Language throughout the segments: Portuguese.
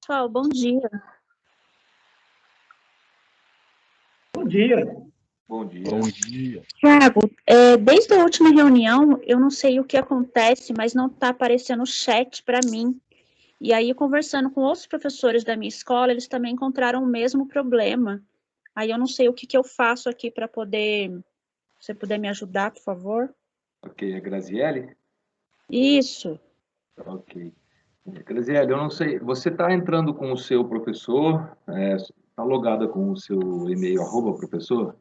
pessoal, bom dia. Bom dia. Bom dia. Bom dia. Tiago, desde a última reunião, eu não sei o que acontece, mas não está aparecendo o chat para mim. E aí, conversando com outros professores da minha escola, eles também encontraram o mesmo problema. Aí eu não sei o que eu faço aqui para poder... Se você puder me ajudar, por favor. Ok, é Graziele? Isso. Ok. Graziele, eu não sei, você está entrando com o seu professor, está logada com o seu e-mail, @professor?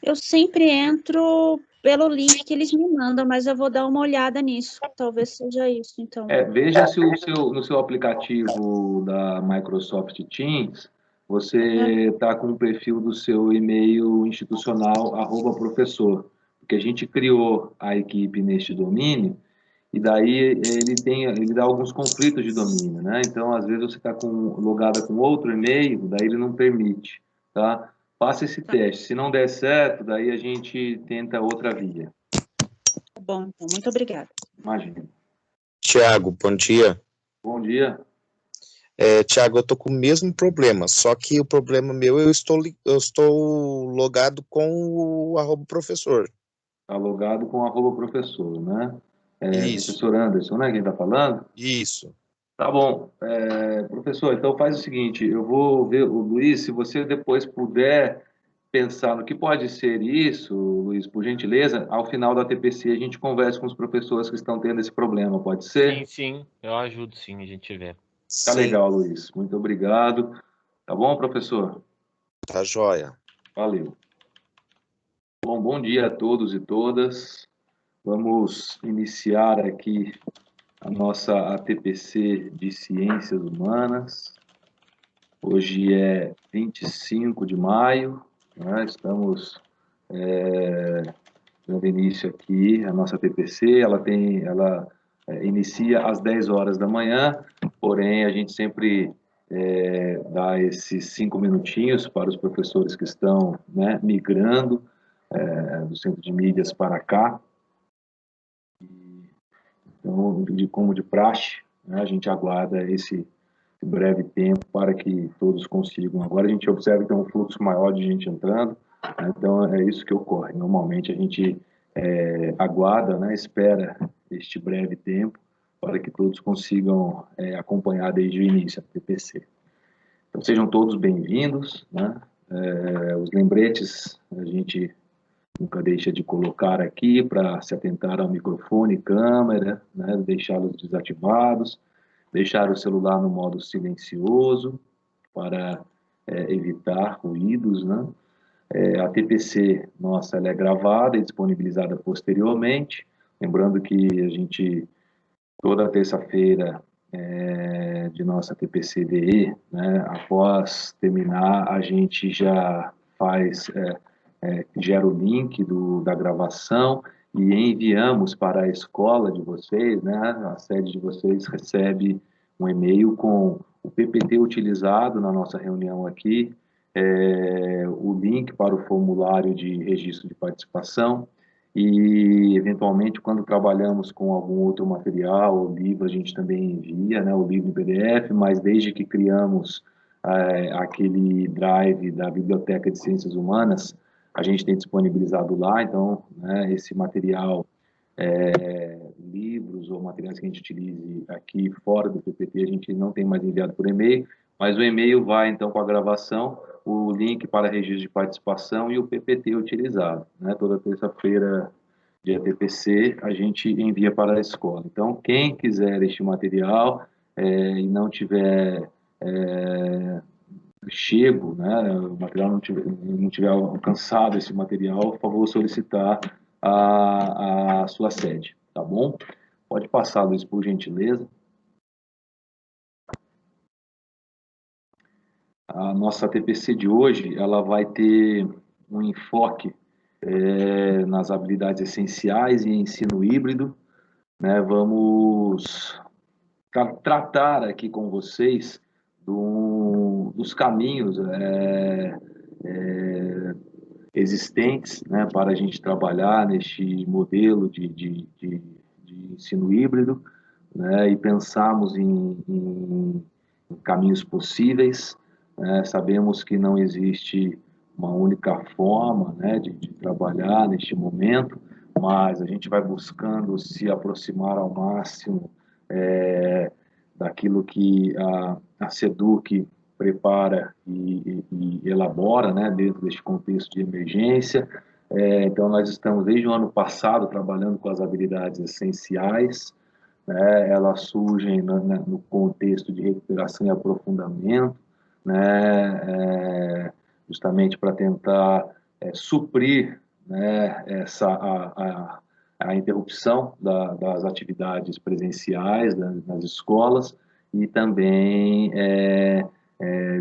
Eu sempre entro pelo link que eles me mandam, mas eu vou dar uma olhada nisso. Talvez seja isso, então. Veja se no seu aplicativo da Microsoft Teams, você está com o perfil do seu e-mail institucional, @professor, porque a gente criou a equipe neste domínio, e daí ele dá alguns conflitos de domínio, né? Então, às vezes você está logada com outro e-mail, daí ele não permite, tá? Faça esse teste. Se não der certo, daí a gente tenta outra via. Tá bom, então. Muito obrigada. Imagina. Tiago, bom dia. Bom dia. Tiago, eu tô com o mesmo problema, só que o problema meu, eu estou logado com o @professor. Está logado com @professor, né? Isso, Professor Anderson, né? Quem está falando? isso. Tá bom. Professor, então faz o seguinte, eu vou ver o Luiz, se você depois puder pensar no que pode ser isso, Luiz, por gentileza, ao final da TPC a gente conversa com os professores que estão tendo esse problema, pode ser? Sim, eu ajudo sim, a gente vê. Tá Sim, legal, Luiz. Muito obrigado. Tá bom, professor? tá joia. Valeu. Bom dia a todos e todas. Vamos iniciar aqui a nossa ATPC de Ciências Humanas. Hoje é 25 de maio, né? Estamos dando início aqui a nossa TPC. Ela inicia às 10 horas da manhã, porém a gente sempre dá esses 5 minutinhos para os professores que estão, né, migrando do centro de mídias para cá. Então, como de praxe, né, a gente aguarda esse breve tempo para que todos consigam. Agora a gente observa que tem um fluxo maior de gente entrando, né, então é isso que ocorre. Normalmente a gente aguarda, né, espera este breve tempo para que todos consigam acompanhar desde o início a TPC. Então sejam todos bem-vindos, né? Os lembretes a gente nunca deixa de colocar aqui para se atentar ao microfone, câmera, né, deixá-los desativados, deixar o celular no modo silencioso para evitar ruídos, né? A TPC nossa ela é gravada e disponibilizada posteriormente, lembrando que a gente toda terça-feira de nossa TPC-DE, né, após terminar a gente já faz gera o link da gravação e enviamos para a escola de vocês, né? A sede de vocês recebe um e-mail com o PPT utilizado na nossa reunião aqui, o link para o formulário de registro de participação e, eventualmente, quando trabalhamos com algum outro material ou livro, a gente também envia, né, o livro em PDF, mas desde que criamos aquele drive da Biblioteca de Ciências Humanas, a gente tem disponibilizado lá, então, né, esse material, livros ou materiais que a gente utilize aqui fora do PPT, a gente não tem mais enviado por e-mail, mas o e-mail vai, então, com a gravação, o link para registro de participação e o PPT utilizado, né? Toda terça-feira de ATPC, a gente envia para a escola. Então, quem quiser este material e não tiver chego, né, o material não tiver alcançado esse material, por favor, solicitar a sua sede, tá bom? Pode passar, Luiz, por gentileza. A nossa TPC de hoje, ela vai ter um enfoque nas habilidades essenciais e ensino híbrido, né? Vamos tratar aqui com vocês dos caminhos existentes, né, para a gente trabalhar neste modelo de ensino híbrido. né, e pensarmos em caminhos possíveis, né, sabemos que não existe uma única forma, né, de trabalhar neste momento, mas a gente vai buscando se aproximar ao máximo daquilo que a SEDUC prepara e elabora, né, dentro deste contexto de emergência. Então, nós estamos desde o ano passado trabalhando com as habilidades essenciais, né, elas surgem no contexto de recuperação e aprofundamento, né, justamente para tentar suprir, né, a interrupção das atividades presenciais nas escolas e também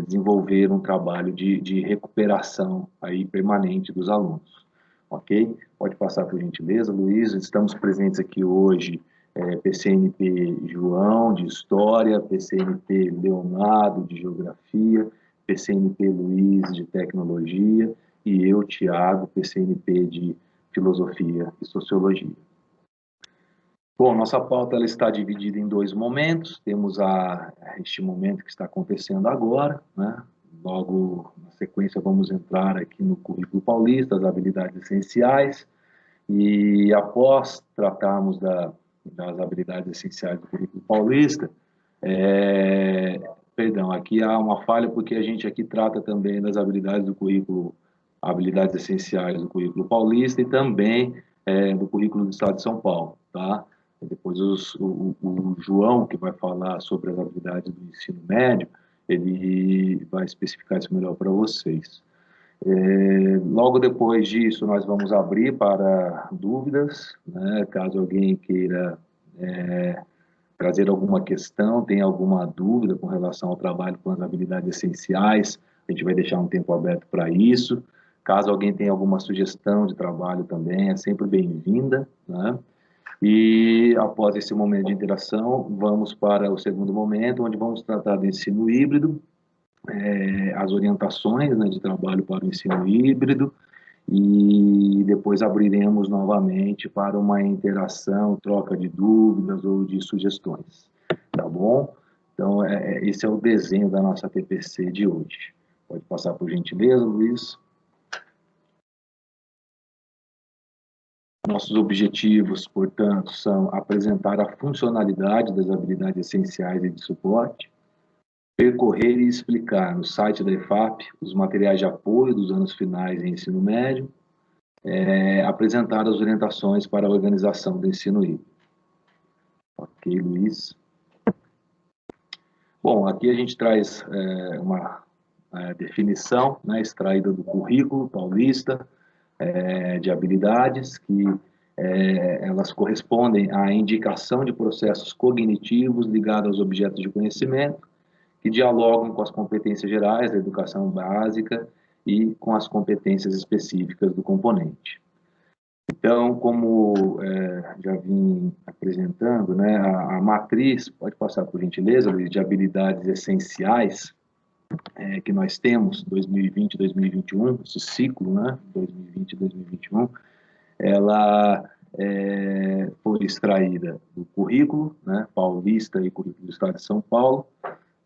desenvolver um trabalho de recuperação aí permanente dos alunos. Ok? Pode passar, por gentileza, Luiz. Estamos presentes aqui hoje, PCNP João, de História, PCNP Leonardo, de Geografia, PCNP Luiz, de Tecnologia, e eu, Tiago, PCNP de Filosofia e Sociologia. Bom, nossa pauta ela está dividida em dois momentos. Temos este momento que está acontecendo agora, né? Logo, na sequência, vamos entrar aqui no currículo paulista, as habilidades essenciais, e após tratarmos das habilidades essenciais do currículo paulista, perdão, aqui há uma falha porque a gente aqui trata também das habilidades do currículo, habilidades essenciais do currículo paulista e também do currículo do Estado de São Paulo, tá? Depois o João, que vai falar sobre as habilidades do ensino médio, ele vai especificar isso melhor para vocês. Logo depois disso, nós vamos abrir para dúvidas, né? Caso alguém queira trazer alguma questão, tenha alguma dúvida com relação ao trabalho com as habilidades essenciais, a gente vai deixar um tempo aberto para isso. Caso alguém tenha alguma sugestão de trabalho também, é sempre bem-vinda, né? E após esse momento de interação, vamos para o segundo momento, onde vamos tratar do ensino híbrido, as orientações, né, de trabalho para o ensino híbrido, e depois abriremos novamente para uma interação, troca de dúvidas ou de sugestões, tá bom? Então, esse é o desenho da nossa TPC de hoje. Pode passar por gentileza, Luiz. Nossos objetivos, portanto, são apresentar a funcionalidade das habilidades essenciais e de suporte, percorrer e explicar no site da EFAP os materiais de apoio dos anos finais em ensino médio, apresentar as orientações para a organização do ensino híbrido. Ok, Luiz? Bom, aqui a gente traz uma definição, né, extraída do currículo paulista, de habilidades, que elas correspondem à indicação de processos cognitivos ligados aos objetos de conhecimento, que dialogam com as competências gerais da educação básica e com as competências específicas do componente. Então, como já vim apresentando, né, a matriz, pode passar por gentileza, Luiz, de habilidades essenciais que nós temos, 2020 2021, esse ciclo, né, 2020 2021, ela foi extraída do currículo, né, paulista e currículo do Estado de São Paulo,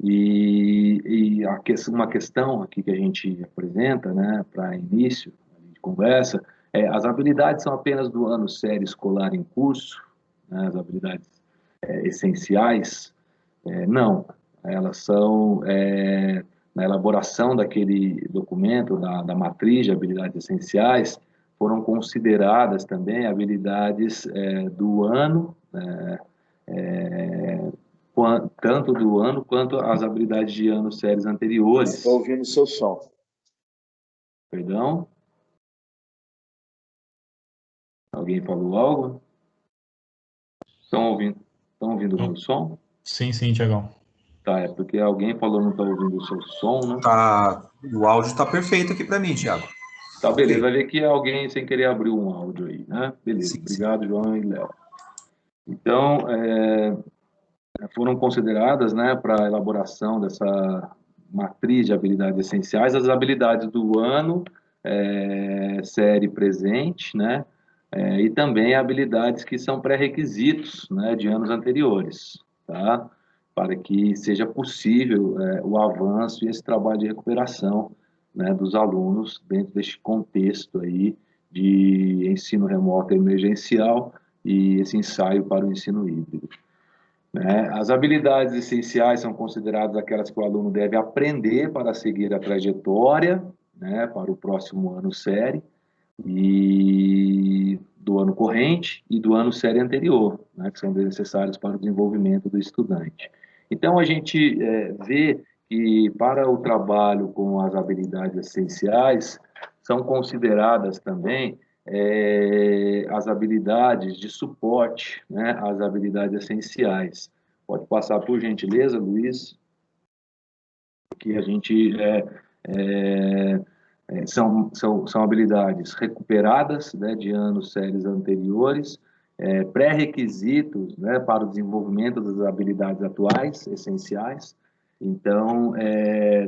e uma questão aqui que a gente apresenta, né, para início de conversa, as habilidades são apenas do ano série escolar em curso, né, as habilidades essenciais, não, elas são na elaboração daquele documento, da matriz de habilidades essenciais, foram consideradas também habilidades do ano, tanto do ano quanto as habilidades de anos séries anteriores. Estou ouvindo o seu som. Perdão? Alguém falou algo? Estão ouvindo o meu som? Sim, Tiagão. Tá, é porque alguém falou não está ouvindo o seu som, né? Tá, o áudio está perfeito aqui para mim, Tiago. Tá, beleza. Vai ver que alguém sem querer abriu um áudio aí, né? Beleza. Sim, obrigado, João e Léo. Então, foram consideradas, né, para a elaboração dessa matriz de habilidades essenciais, as habilidades do ano, série presente, né, e também habilidades que são pré-requisitos, né, de anos anteriores, tá? Para que seja possível o avanço e esse trabalho de recuperação, né, dos alunos dentro deste contexto aí de ensino remoto emergencial e esse ensaio para o ensino híbrido. Né? As habilidades essenciais são consideradas aquelas que o aluno deve aprender para seguir a trajetória, né, para o próximo ano série, e do ano corrente e do ano série anterior, né, que são necessários para o desenvolvimento do estudante. Então, a gente vê que para o trabalho com as habilidades essenciais, são consideradas também as habilidades de suporte, né, as habilidades essenciais. Pode passar, por gentileza, Luiz, que a gente são habilidades recuperadas, né, de anos séries anteriores, pré-requisitos, né, para o desenvolvimento das habilidades atuais, essenciais. Então,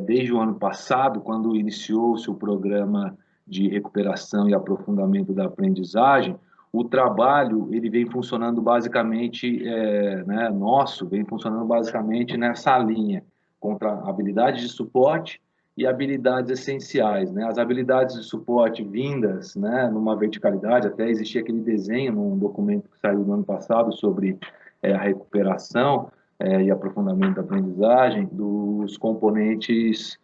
desde o ano passado, quando iniciou-se o programa de recuperação e aprofundamento da aprendizagem, o trabalho ele vem funcionando basicamente, né, vem funcionando basicamente nessa linha, contra habilidades de suporte e habilidades essenciais, né? As habilidades de suporte vindas, né, numa verticalidade, até existia aquele desenho num documento que saiu no ano passado sobre a recuperação e aprofundamento da aprendizagem dos componentes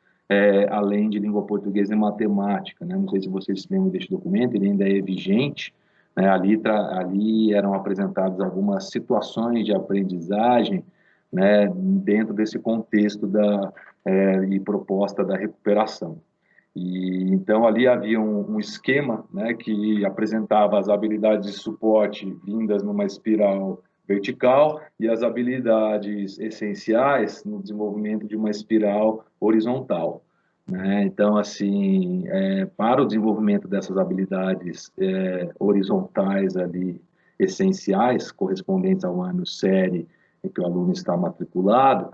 além de língua portuguesa e matemática, né? Não sei se vocês se lembram deste documento, ele ainda é vigente, né? Ali eram apresentadas algumas situações de aprendizagem, né, dentro desse contexto e proposta da recuperação. E então ali havia um esquema, né, que apresentava as habilidades de suporte vindas numa espiral vertical e as habilidades essenciais no desenvolvimento de uma espiral horizontal, né? Então, assim, para o desenvolvimento dessas habilidades horizontais ali essenciais, correspondentes ao ano série em que o aluno está matriculado,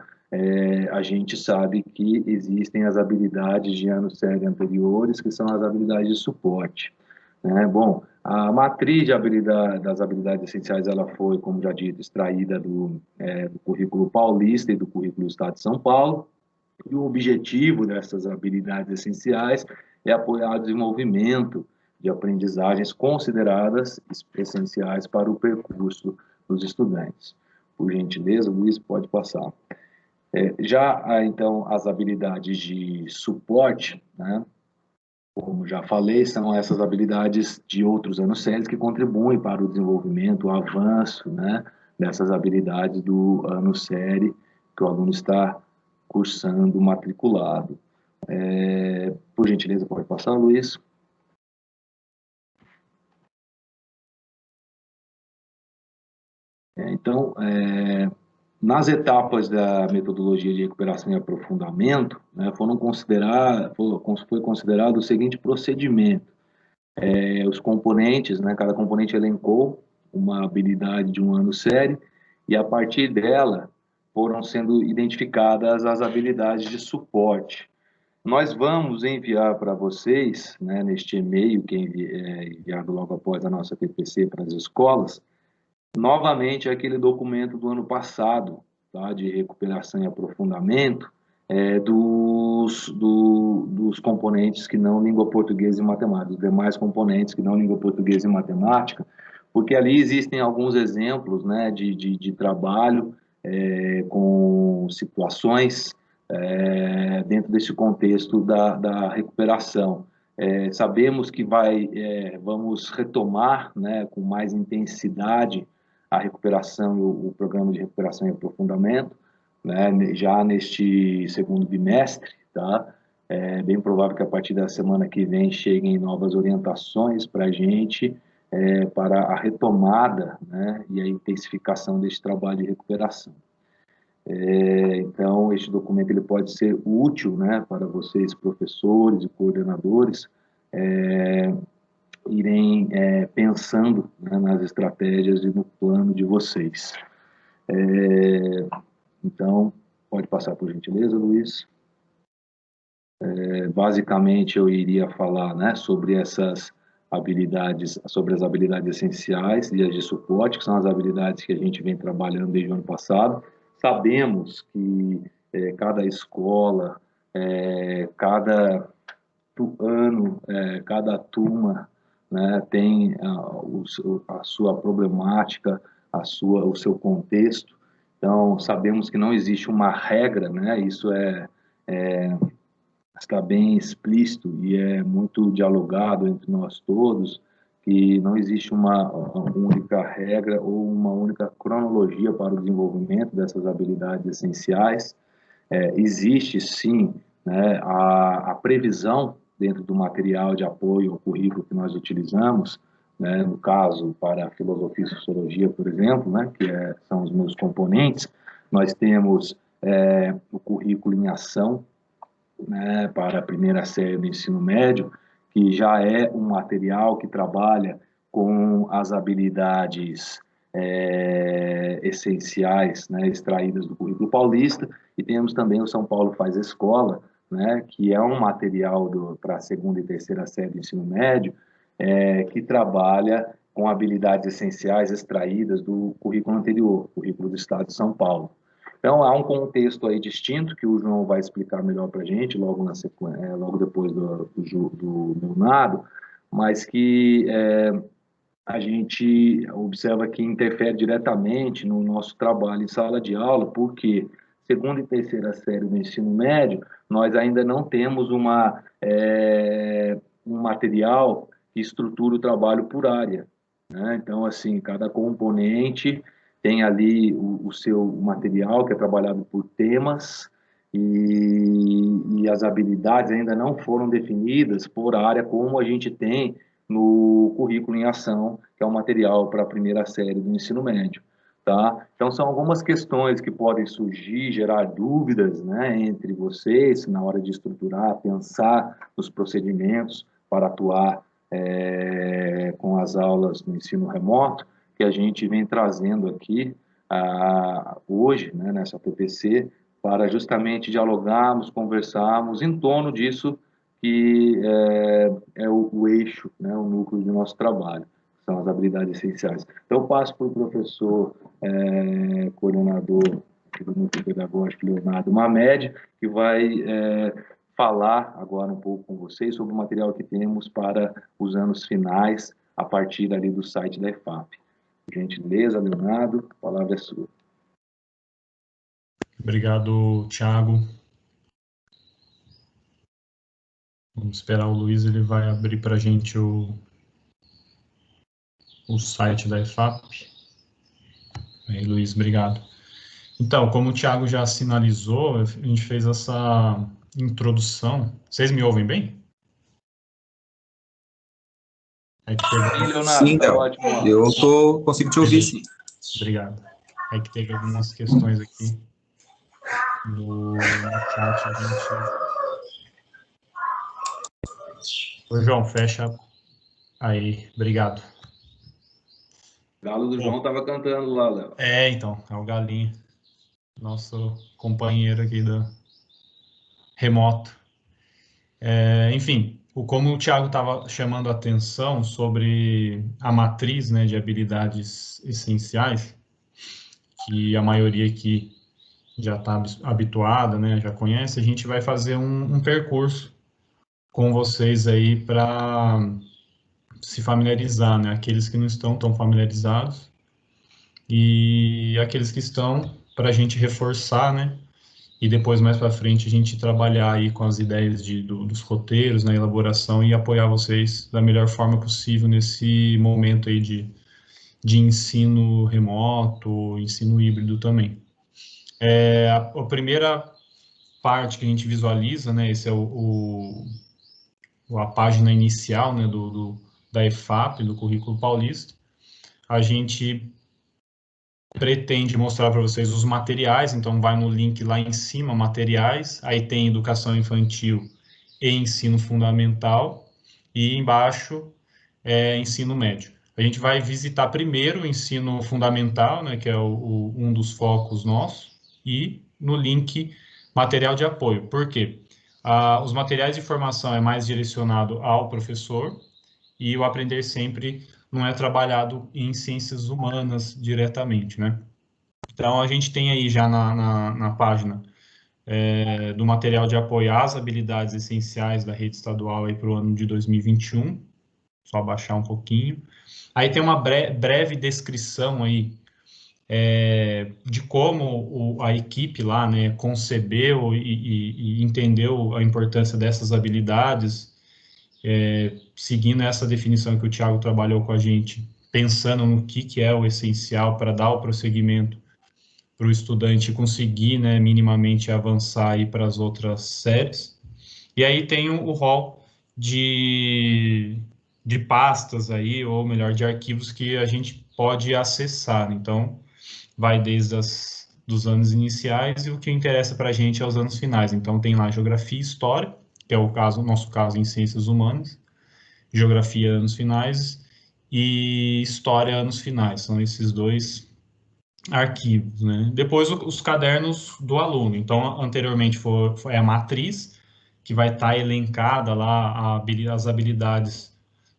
a gente sabe que existem as habilidades de ano série anteriores, que são as habilidades de suporte, né? Bom, a matriz das habilidades essenciais, ela foi, como já dito, extraída do currículo paulista e do currículo do Estado de São Paulo, e o objetivo dessas habilidades essenciais é apoiar o desenvolvimento de aprendizagens consideradas essenciais para o percurso dos estudantes. Por gentileza, Luiz, pode passar. Então, as habilidades de suporte, né, como já falei, são essas habilidades de outros anos séries que contribuem para o desenvolvimento, o avanço, né, dessas habilidades do ano série que o aluno está cursando, matriculado. Por gentileza, pode passar, Luiz. Então, nas etapas da metodologia de recuperação e aprofundamento, né, foi considerado o seguinte procedimento. Os componentes, né, cada componente elencou uma habilidade de um ano série, e a partir dela foram sendo identificadas as habilidades de suporte. Nós vamos enviar para vocês, né, neste e-mail, que é enviado logo após a nossa TPC para as escolas, novamente aquele documento do ano passado, tá, de recuperação e aprofundamento, dos componentes que não língua portuguesa e matemática, os demais componentes que não língua portuguesa e matemática, porque ali existem alguns exemplos, né, de trabalho com situações dentro desse contexto da recuperação. Sabemos que vamos retomar, né, com mais intensidade a recuperação, o programa de recuperação e aprofundamento, né, já neste segundo bimestre, tá? É bem provável que a partir da semana que vem cheguem novas orientações para a gente, para a retomada, né, e a intensificação deste trabalho de recuperação. Então, este documento ele pode ser útil, né, para vocês, professores e coordenadores, irem pensando, né, nas estratégias e no plano de vocês. Então, pode passar por gentileza, Luiz. Basicamente, eu iria falar, né, sobre essas sobre as habilidades essenciais e as de suporte, que são as habilidades que a gente vem trabalhando desde o ano passado. Sabemos que cada escola, cada ano, cada turma, né, tem a sua problemática, o seu contexto. Então, sabemos que não existe uma regra, né? Isso está bem explícito e é muito dialogado entre nós todos, que não existe uma única regra ou uma única cronologia para o desenvolvimento dessas habilidades essenciais. Existe, sim, né, a previsão dentro do material de apoio ao currículo que nós utilizamos, né, no caso, para a filosofia e sociologia, por exemplo, né, que são os meus componentes, nós temos o currículo em ação, né, para a primeira série do ensino médio, que já é um material que trabalha com as habilidades essenciais, né, extraídas do currículo paulista, e temos também o São Paulo Faz Escola, né, que é um material para a segunda e terceira série do ensino médio, que trabalha com habilidades essenciais extraídas do currículo anterior, currículo do Estado de São Paulo. Então, há um contexto aí distinto que o João vai explicar melhor para a gente, logo depois do Leonardo, mas que a gente observa que interfere diretamente no nosso trabalho em sala de aula, porque segunda e terceira série do ensino médio, nós ainda não temos um material que estrutura o trabalho por área, né? Então, assim, cada componente tem ali o seu material, que é trabalhado por temas, e as habilidades ainda não foram definidas por área, como a gente tem no currículo em ação, que é o material para a primeira série do ensino médio. Tá? Então, são algumas questões que podem surgir, gerar dúvidas, né, entre vocês, na hora de estruturar, pensar nos procedimentos para atuar com as aulas no ensino remoto, que a gente vem trazendo aqui hoje, né, nessa PPC, para justamente dialogarmos, conversarmos em torno disso que é o eixo, né, o núcleo do nosso trabalho, que são as habilidades essenciais. Então, eu passo para o professor coordenador do núcleo pedagógico, Leonardo Mamed, que vai falar agora um pouco com vocês sobre o material que temos para os anos finais, a partir ali do site da EFAP. Por gentileza, Leonardo, a palavra é sua. Obrigado, Thiago. Vamos esperar o Luiz, ele vai abrir para a gente o site da EFAP. Aí, Luiz, obrigado. Então, como o Thiago já sinalizou, a gente fez essa introdução. Vocês me ouvem bem? Sim, Léo. Eu consigo te ouvir, sim. Obrigado. É que teve algumas questões aqui no chat. Ô, João, fecha. Aí, obrigado. O galo do João estava cantando lá, Léo. Então, é o galinho. Nosso companheiro aqui do remoto. Enfim, como o Thiago estava chamando a atenção sobre a matriz, né, de habilidades essenciais, que a maioria aqui já está habituada, né, já conhece, a gente vai fazer um percurso com vocês aí para se familiarizar, né, aqueles que não estão tão familiarizados e aqueles que estão, para a gente reforçar, né, e depois, mais para frente, a gente trabalhar aí com as ideias dos roteiros, na elaboração e apoiar vocês da melhor forma possível nesse momento aí de ensino remoto, ensino híbrido também. A primeira parte que a gente visualiza, né, esse é a página inicial, né, da EFAP, do Currículo Paulista. A gente pretende mostrar para vocês os materiais, então vai no link lá em cima, materiais, aí tem educação infantil e ensino fundamental, e embaixo ensino médio. A gente vai visitar primeiro o ensino fundamental, né, que é um dos focos nossos, e no link material de apoio. Por quê? Os materiais de formação é mais direcionado ao professor, e o aprender sempre não é trabalhado em ciências humanas diretamente, né? Então, a gente tem aí já na página do material de apoio às habilidades essenciais da rede estadual para o ano de 2021, só baixar um pouquinho. Aí tem uma breve descrição aí de como a equipe lá, né, concebeu e entendeu a importância dessas habilidades, seguindo essa definição que o Thiago trabalhou com a gente, pensando no que é o essencial para dar o prosseguimento para o estudante conseguir, né, minimamente avançar aí para as outras séries. E aí tem o rol de pastas aí, ou melhor, de arquivos que a gente pode acessar. Então, vai desde dos anos iniciais e o que interessa para a gente é os anos finais. Então, tem lá Geografia e História, que é o nosso caso em Ciências Humanas, Geografia anos finais e História anos finais. São esses dois arquivos, né? Depois os cadernos do aluno. Então, anteriormente foi a matriz, que vai estar elencada lá as habilidades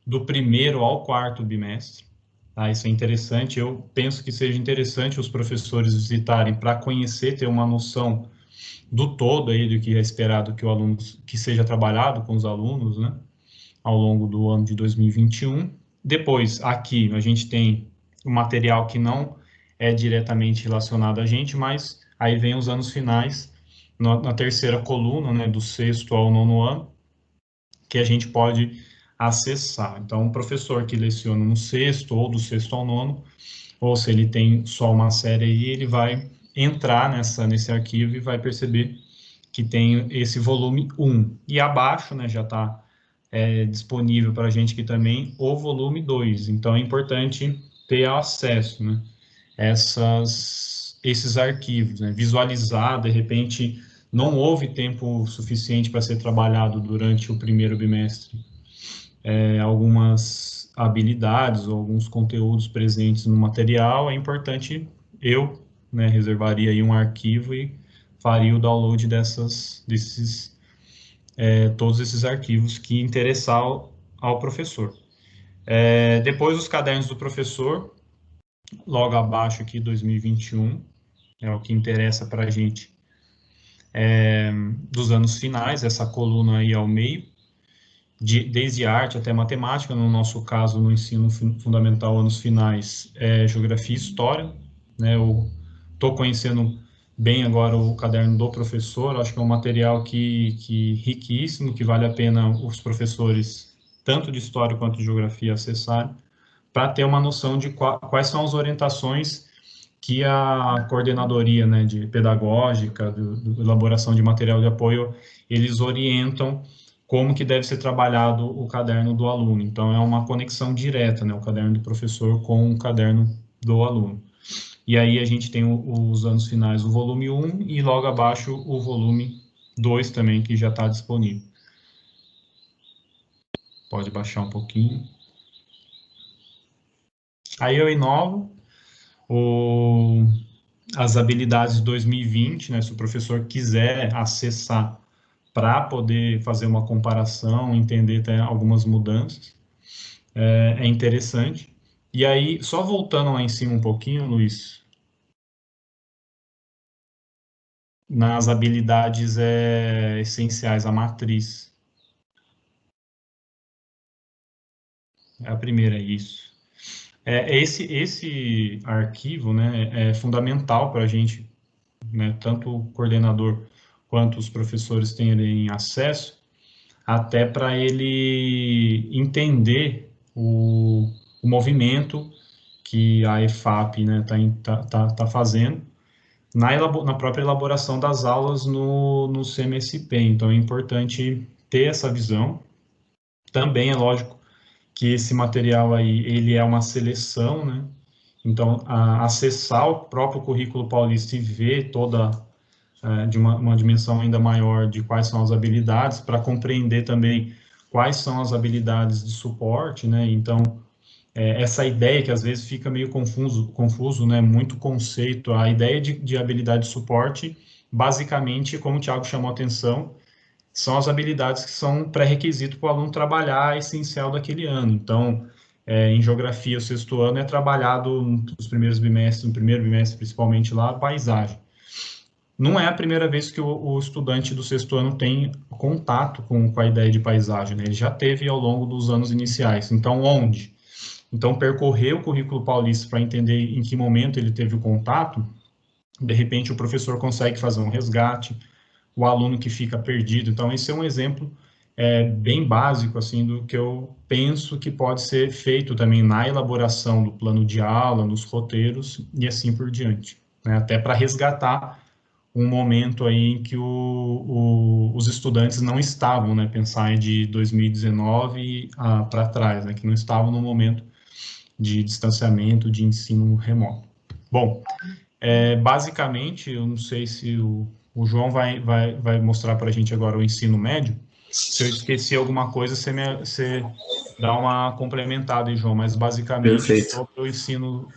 do primeiro ao quarto bimestre. Tá? Isso é interessante. Eu penso que seja interessante os professores visitarem para conhecer, ter uma noção do todo aí do que é esperado que o aluno que seja trabalhado com os alunos, né? Ao longo do ano de 2021. Depois, aqui a gente tem o material que não é diretamente relacionado a gente, mas aí vem os anos finais, na terceira coluna, né, do 6º ao 9º ano, que a gente pode acessar. Então, o professor que leciona no 6º ou do 6º ao 9º, ou se ele tem só uma série aí, ele vai entrar nesse arquivo e vai perceber que tem esse volume 1. E abaixo, né, já está disponível para a gente aqui também o volume 2. Então, é importante ter acesso, né, esses arquivos, né, visualizar, de repente, não houve tempo suficiente para ser trabalhado durante o primeiro bimestre, algumas habilidades ou alguns conteúdos presentes no material, é importante, né, reservaria aí um arquivo e faria o download todos esses arquivos que interessar ao professor. Depois, os cadernos do professor, logo abaixo aqui, 2021, é o que interessa para a gente, dos anos finais, essa coluna aí ao meio, desde arte até matemática, no nosso caso, no ensino fundamental, anos finais, geografia e história, né? Eu estou conhecendo bem agora o caderno do professor, acho que é um material riquíssimo, que vale a pena os professores, tanto de história quanto de geografia, acessarem, para ter uma noção de quais são as orientações que a coordenadoria, né, de pedagógica, de elaboração de material de apoio, eles orientam como que deve ser trabalhado o caderno do aluno. Então, é uma conexão direta, né, o caderno do professor com o caderno do aluno. E aí a gente tem os anos finais, o volume 1, e logo abaixo o volume 2 também, que já está disponível. Pode baixar um pouquinho. Aí eu inovo as habilidades de 2020, né, se o professor quiser acessar para poder fazer uma comparação, entender até algumas mudanças, é interessante. E aí, só voltando lá em cima um pouquinho, Luiz, nas habilidades essenciais, a matriz. É a primeira, isso. Esse arquivo, né, é fundamental para a gente, né, tanto o coordenador quanto os professores terem acesso, até para ele entender o movimento que a EFAP, né, tá fazendo na própria elaboração das aulas no CMSP. Então, é importante ter essa visão. Também é lógico que esse material aí, ele é uma seleção, né? Então, acessar o próprio currículo paulista e ver toda, de uma dimensão ainda maior de quais são as habilidades, para compreender também quais são as habilidades de suporte, né? Então, essa ideia que às vezes fica meio confuso, né? Muito conceito. A ideia de habilidade de suporte, basicamente, como o Thiago chamou a atenção, são as habilidades que são pré-requisito para o aluno trabalhar essencial daquele ano. Então, em geografia, o sexto ano é trabalhado nos primeiros bimestres, no primeiro bimestre principalmente lá, a paisagem. Não é a primeira vez que o estudante do sexto ano tem contato com a ideia de paisagem, né? Ele já teve ao longo dos anos iniciais. Então, onde? Então, percorrer o currículo paulista para entender em que momento ele teve o contato, de repente o professor consegue fazer um resgate, o aluno que fica perdido. Então, esse é um exemplo bem básico, assim, do que eu penso que pode ser feito também na elaboração do plano de aula, nos roteiros e assim por diante, né? Até para resgatar um momento aí em que os estudantes não estavam, né? Pensar de 2019 para trás, né? Que não estavam no momento de distanciamento, de ensino remoto. Bom, basicamente, eu não sei se o João vai mostrar para a gente agora o ensino médio. Se eu esqueci alguma coisa, você dá uma complementada aí, João, mas basicamente Perfeito. sobre o ensino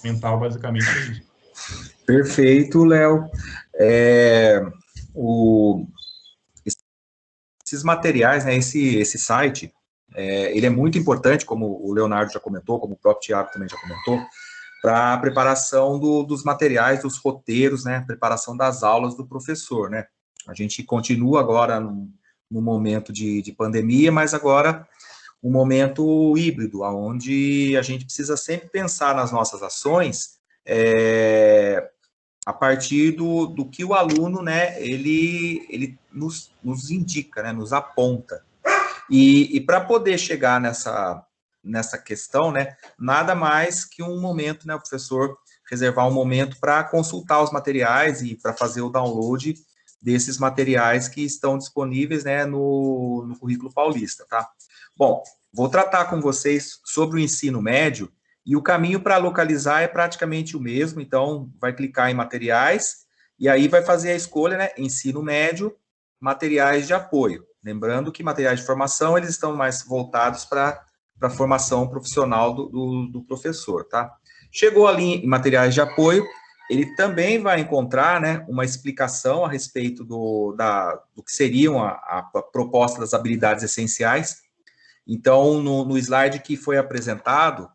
fundamental, basicamente é isso. Perfeito, Léo. Esses materiais, né, esse site, ele é muito importante, como o Leonardo já comentou, como o próprio Thiago também já comentou, para a preparação dos materiais, dos roteiros, né, preparação das aulas do professor, né. A gente continua agora no momento de pandemia, mas agora um momento híbrido, onde a gente precisa sempre pensar nas nossas ações a partir do que o aluno, né, ele nos indica, né, nos aponta. E para poder chegar nessa questão, né, nada mais que um momento, né, o professor reservar um momento para consultar os materiais e para fazer o download desses materiais que estão disponíveis, né, no currículo paulista, tá? Bom, vou tratar com vocês sobre o ensino médio, e o caminho para localizar é praticamente o mesmo, então vai clicar em materiais, e aí vai fazer a escolha, né, ensino médio, materiais de apoio. Lembrando que materiais de formação, eles estão mais voltados para a formação profissional do professor, tá? Chegou ali em materiais de apoio, ele também vai encontrar, né, uma explicação a respeito do que seriam a proposta das habilidades essenciais. Então, no slide que foi apresentado,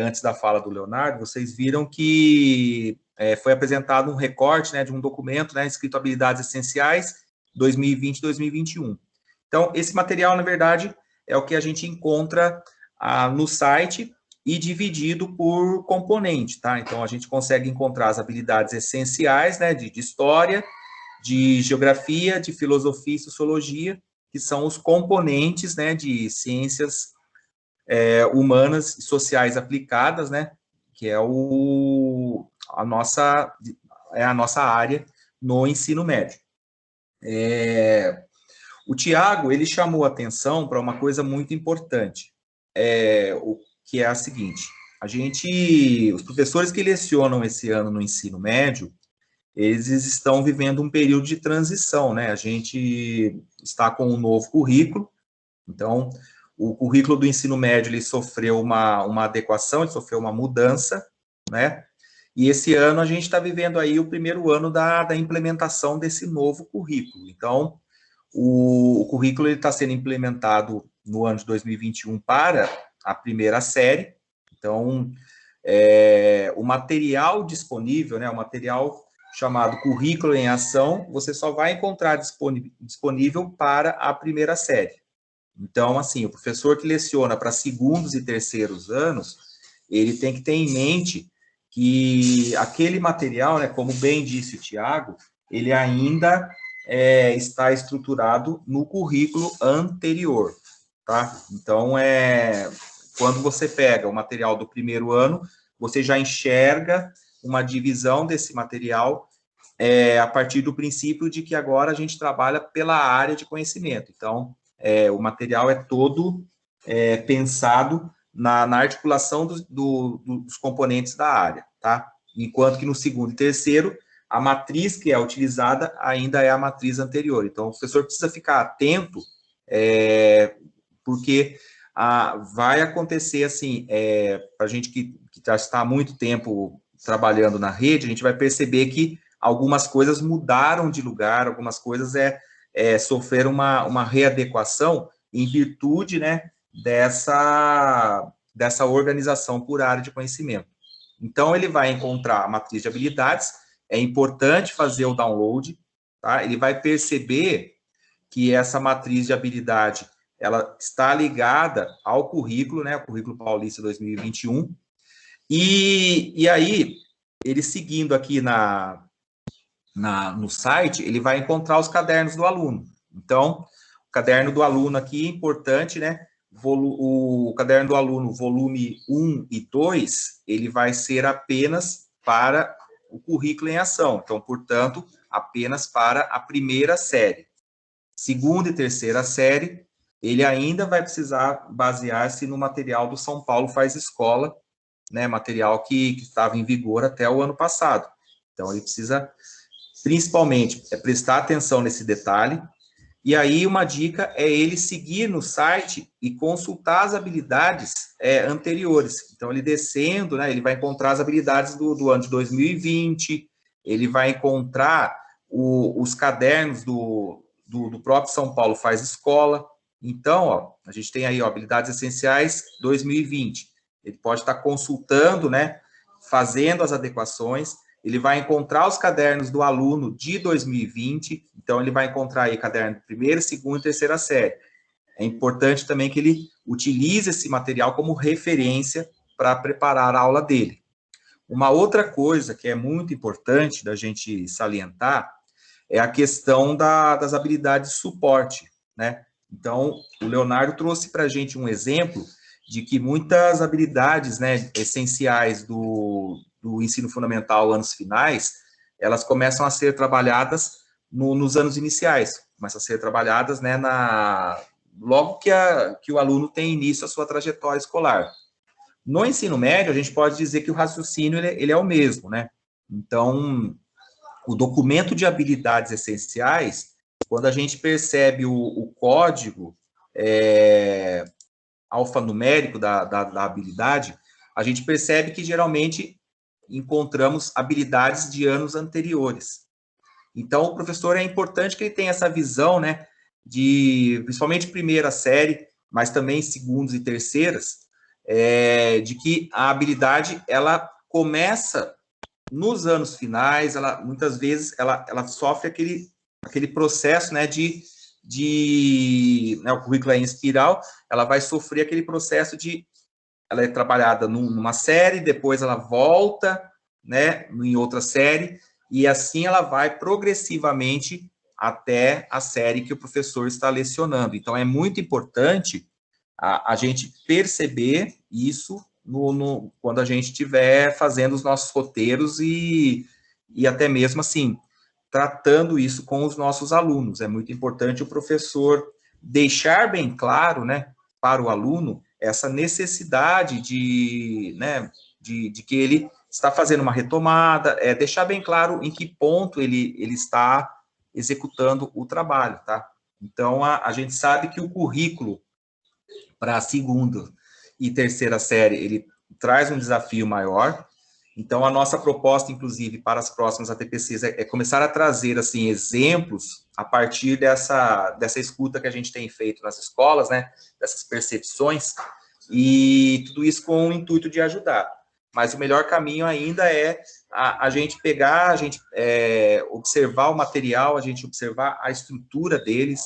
antes da fala do Leonardo, vocês viram que foi apresentado um recorte, né, de um documento, né, escrito Habilidades Essenciais 2020-2021. Então, esse material, na verdade, é o que a gente encontra no site e dividido por componente, tá? Então, a gente consegue encontrar as habilidades essenciais, né, de história, de geografia, de filosofia e sociologia, que são os componentes, né, de ciências humanas e sociais aplicadas, né, que é a nossa área no ensino médio. O Tiago, ele chamou atenção para uma coisa muito importante, o que é a seguinte: os professores que lecionam esse ano no ensino médio, eles estão vivendo um período de transição, né? A gente está com um novo currículo, então o currículo do ensino médio ele sofreu uma adequação, ele sofreu uma mudança, né? E esse ano a gente está vivendo aí o primeiro ano da implementação desse novo currículo. Então, o currículo está sendo implementado no ano de 2021 para a primeira série. Então, o material disponível, né, o material chamado Currículo em Ação, você só vai encontrar disponível para a primeira série. Então, assim, o professor que leciona para segundos e terceiros anos, ele tem que ter em mente que aquele material, né, como bem disse o Tiago, ele ainda está estruturado no currículo anterior, tá? Então, quando você pega o material do primeiro ano, você já enxerga uma divisão desse material a partir do princípio de que agora a gente trabalha pela área de conhecimento. Então, o material é todo pensado na articulação dos componentes da área, tá? Enquanto que no segundo e terceiro, a matriz que é utilizada ainda é a matriz anterior. Então, o professor precisa ficar atento, porque vai acontecer assim, para a gente que já está há muito tempo trabalhando na rede, a gente vai perceber que algumas coisas mudaram de lugar, algumas coisas sofreram uma readequação em virtude, né, dessa organização por área de conhecimento. Então, ele vai encontrar a matriz de habilidades, é importante fazer o download, tá? Ele vai perceber que essa matriz de habilidade, ela está ligada ao currículo, né, o Currículo Paulista 2021, e aí, ele seguindo aqui no site, ele vai encontrar os cadernos do aluno. Então, o caderno do aluno aqui é importante, né? O caderno do aluno, volume 1 e 2, ele vai ser apenas para o currículo em ação. Então, portanto, apenas para a primeira série. Segunda e terceira série, ele ainda vai precisar basear-se no material do São Paulo Faz Escola, né, material que estava em vigor até o ano passado. Então, ele precisa, principalmente, prestar atenção nesse detalhe. E aí, uma dica é ele seguir no site e consultar as habilidades anteriores. Então, ele descendo, né, ele vai encontrar as habilidades do ano de 2020, ele vai encontrar os cadernos do próprio São Paulo Faz Escola. Então, ó, a gente tem aí, ó, habilidades essenciais 2020. Ele pode estar consultando, né, fazendo as adequações. Ele vai encontrar os cadernos do aluno de 2020, então ele vai encontrar aí caderno de primeira, segunda e terceira série. É importante também que ele utilize esse material como referência para preparar a aula dele. Uma outra coisa que é muito importante da gente salientar é a questão das habilidades de suporte, né? Então, o Leonardo trouxe para a gente um exemplo de que muitas habilidades, né, essenciais do ensino fundamental, anos finais, elas começam a ser trabalhadas nos anos iniciais, começam a ser trabalhadas, né, logo que o aluno tem início à sua trajetória escolar. No ensino médio, a gente pode dizer que o raciocínio ele é o mesmo, né? Então, o documento de habilidades essenciais, quando a gente percebe o código alfanumérico da habilidade, a gente percebe que geralmente encontramos habilidades de anos anteriores. Então, o professor é importante que ele tenha essa visão, né, principalmente primeira série, mas também segundas e terceiras, de que a habilidade, ela começa nos anos finais, muitas vezes, ela sofre aquele processo, né, né, o currículo é em espiral, ela vai sofrer aquele processo ela é trabalhada numa série, depois ela volta, né, em outra série, e assim ela vai progressivamente até a série que o professor está lecionando. Então, é muito importante a gente perceber isso quando a gente estiver fazendo os nossos roteiros e até mesmo, assim, tratando isso com os nossos alunos. É muito importante o professor deixar bem claro, né, para o aluno, essa necessidade né, de que ele está fazendo uma retomada, deixar bem claro em que ponto ele está executando o trabalho, tá? Então, a gente sabe que o currículo para a segunda e terceira série, ele traz um desafio maior. Então, a nossa proposta, inclusive, para as próximas ATPCs é começar a trazer, assim, exemplos a partir dessa escuta que a gente tem feito nas escolas, né, dessas percepções, e tudo isso com o intuito de ajudar. Mas o melhor caminho ainda é a gente pegar, a gente observar o material, a gente observar a estrutura deles,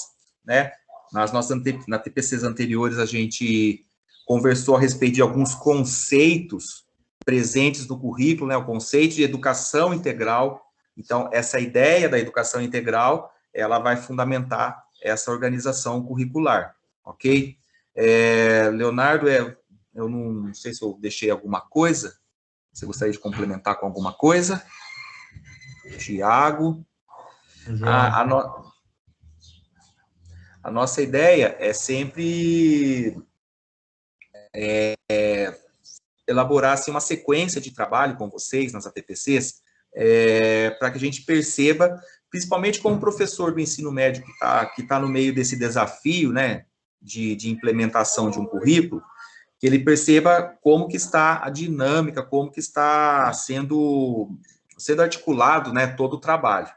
né. Nas nossas TPCs anteriores, a gente conversou a respeito de alguns conceitos presentes no currículo, né, o conceito de educação integral. Então, essa ideia da educação integral, ela vai fundamentar essa organização curricular, ok? Leonardo, eu não sei se eu deixei alguma coisa, você gostaria de complementar com alguma coisa? Tiago? A nossa ideia é sempre elaborar assim, uma sequência de trabalho com vocês nas ATPCs, para que a gente perceba, principalmente como professor do ensino médio que tá no meio desse desafio, né, de implementação de um currículo, que ele perceba como que está a dinâmica, como que está sendo sendo articulado, né, todo o trabalho,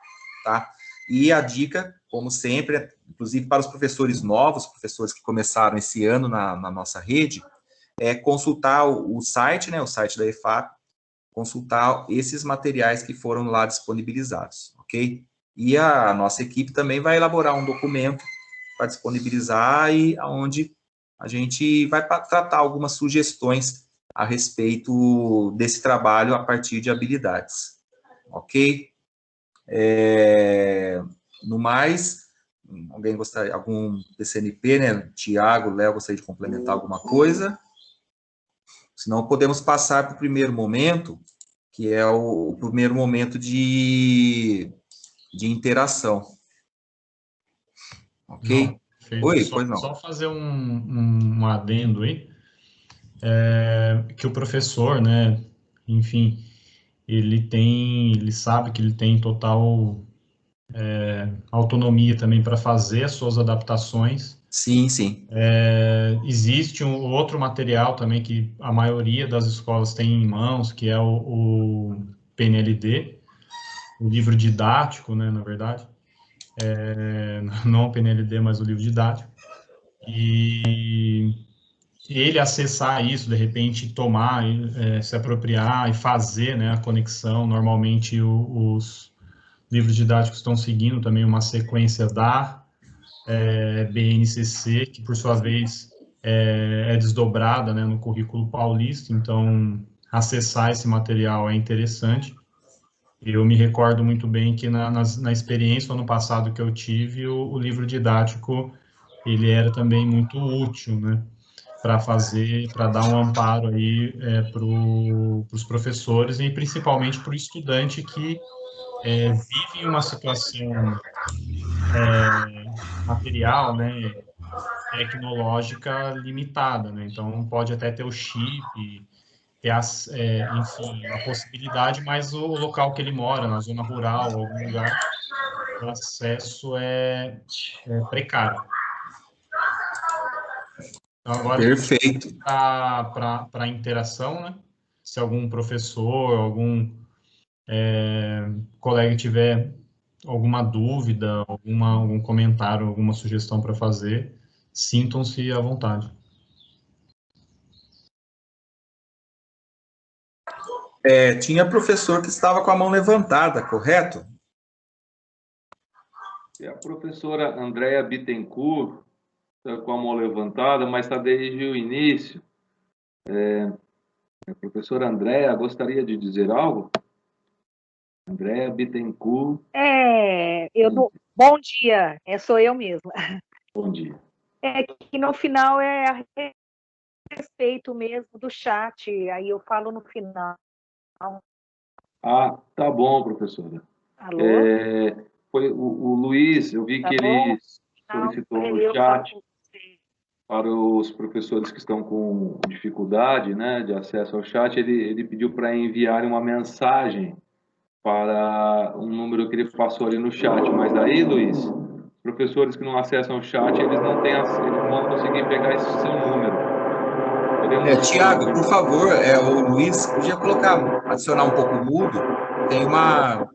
tá? E a dica, como sempre, inclusive para os professores novos, professores que começaram esse ano na nossa rede, é consultar o site, né, o site da EFAP, consultar esses materiais que foram lá disponibilizados, ok? E a nossa equipe também vai elaborar um documento para disponibilizar e onde a gente vai tratar algumas sugestões a respeito desse trabalho a partir de habilidades, ok? No mais, alguém gostaria, algum PCNP, né? Tiago, Léo, gostaria de complementar alguma coisa? Senão podemos passar para o primeiro momento, que é o primeiro momento de interação. Ok? Não, Oi, só, pois não. Só fazer um adendo aí, que o professor, né, enfim, ele sabe que ele tem total autonomia também para fazer as suas adaptações. Sim, sim. Existe um outro material também que a maioria das escolas tem em mãos, que é o PNLD, o livro didático, né, na verdade. Não o PNLD, mas o livro didático. E ele acessar isso, de repente tomar, se apropriar e fazer, né, a conexão. Normalmente os livros didáticos estão seguindo também uma sequência da BNCC, que por sua vez é desdobrada, né, no currículo paulista, então acessar esse material é interessante. Eu me recordo muito bem que na experiência, ano passado que eu tive, o livro didático, ele era também muito útil, né, para dar um amparo aí para os professores e principalmente para o estudante que vive em uma situação material, né, tecnológica limitada, né? Então pode até ter o chip, ter enfim, a possibilidade, mas o local que ele mora, na zona rural, algum lugar, o acesso é precário. Então, agora Perfeito. para a interação, né? Se algum professor, algum colega tiver alguma dúvida, algum comentário, alguma sugestão para fazer, sintam-se à vontade. Tinha professor que estava com a mão levantada, correto? E a professora Andréa Bittencourt está com a mão levantada, mas está desde o início. A professora Andréa gostaria de dizer algo? Andréa Bittencourt. Bom dia, sou eu mesma. Bom dia. Que no final é a respeito mesmo do chat, aí eu falo no final. Ah, tá bom, professora. Alô? Foi o Luiz, eu vi Tá que bom? ele solicitou Não, no eu chat falo com você. para os professores que estão com dificuldade, né, de acesso ao chat, ele pediu para enviar uma mensagem para um número que ele passou ali no chat. Mas daí, Luiz, os professores que não acessam o chat, eles não vão conseguir pegar esse seu número. Tiago, por favor, o Luiz, podia adicionar um pouco o mudo? Tem uma...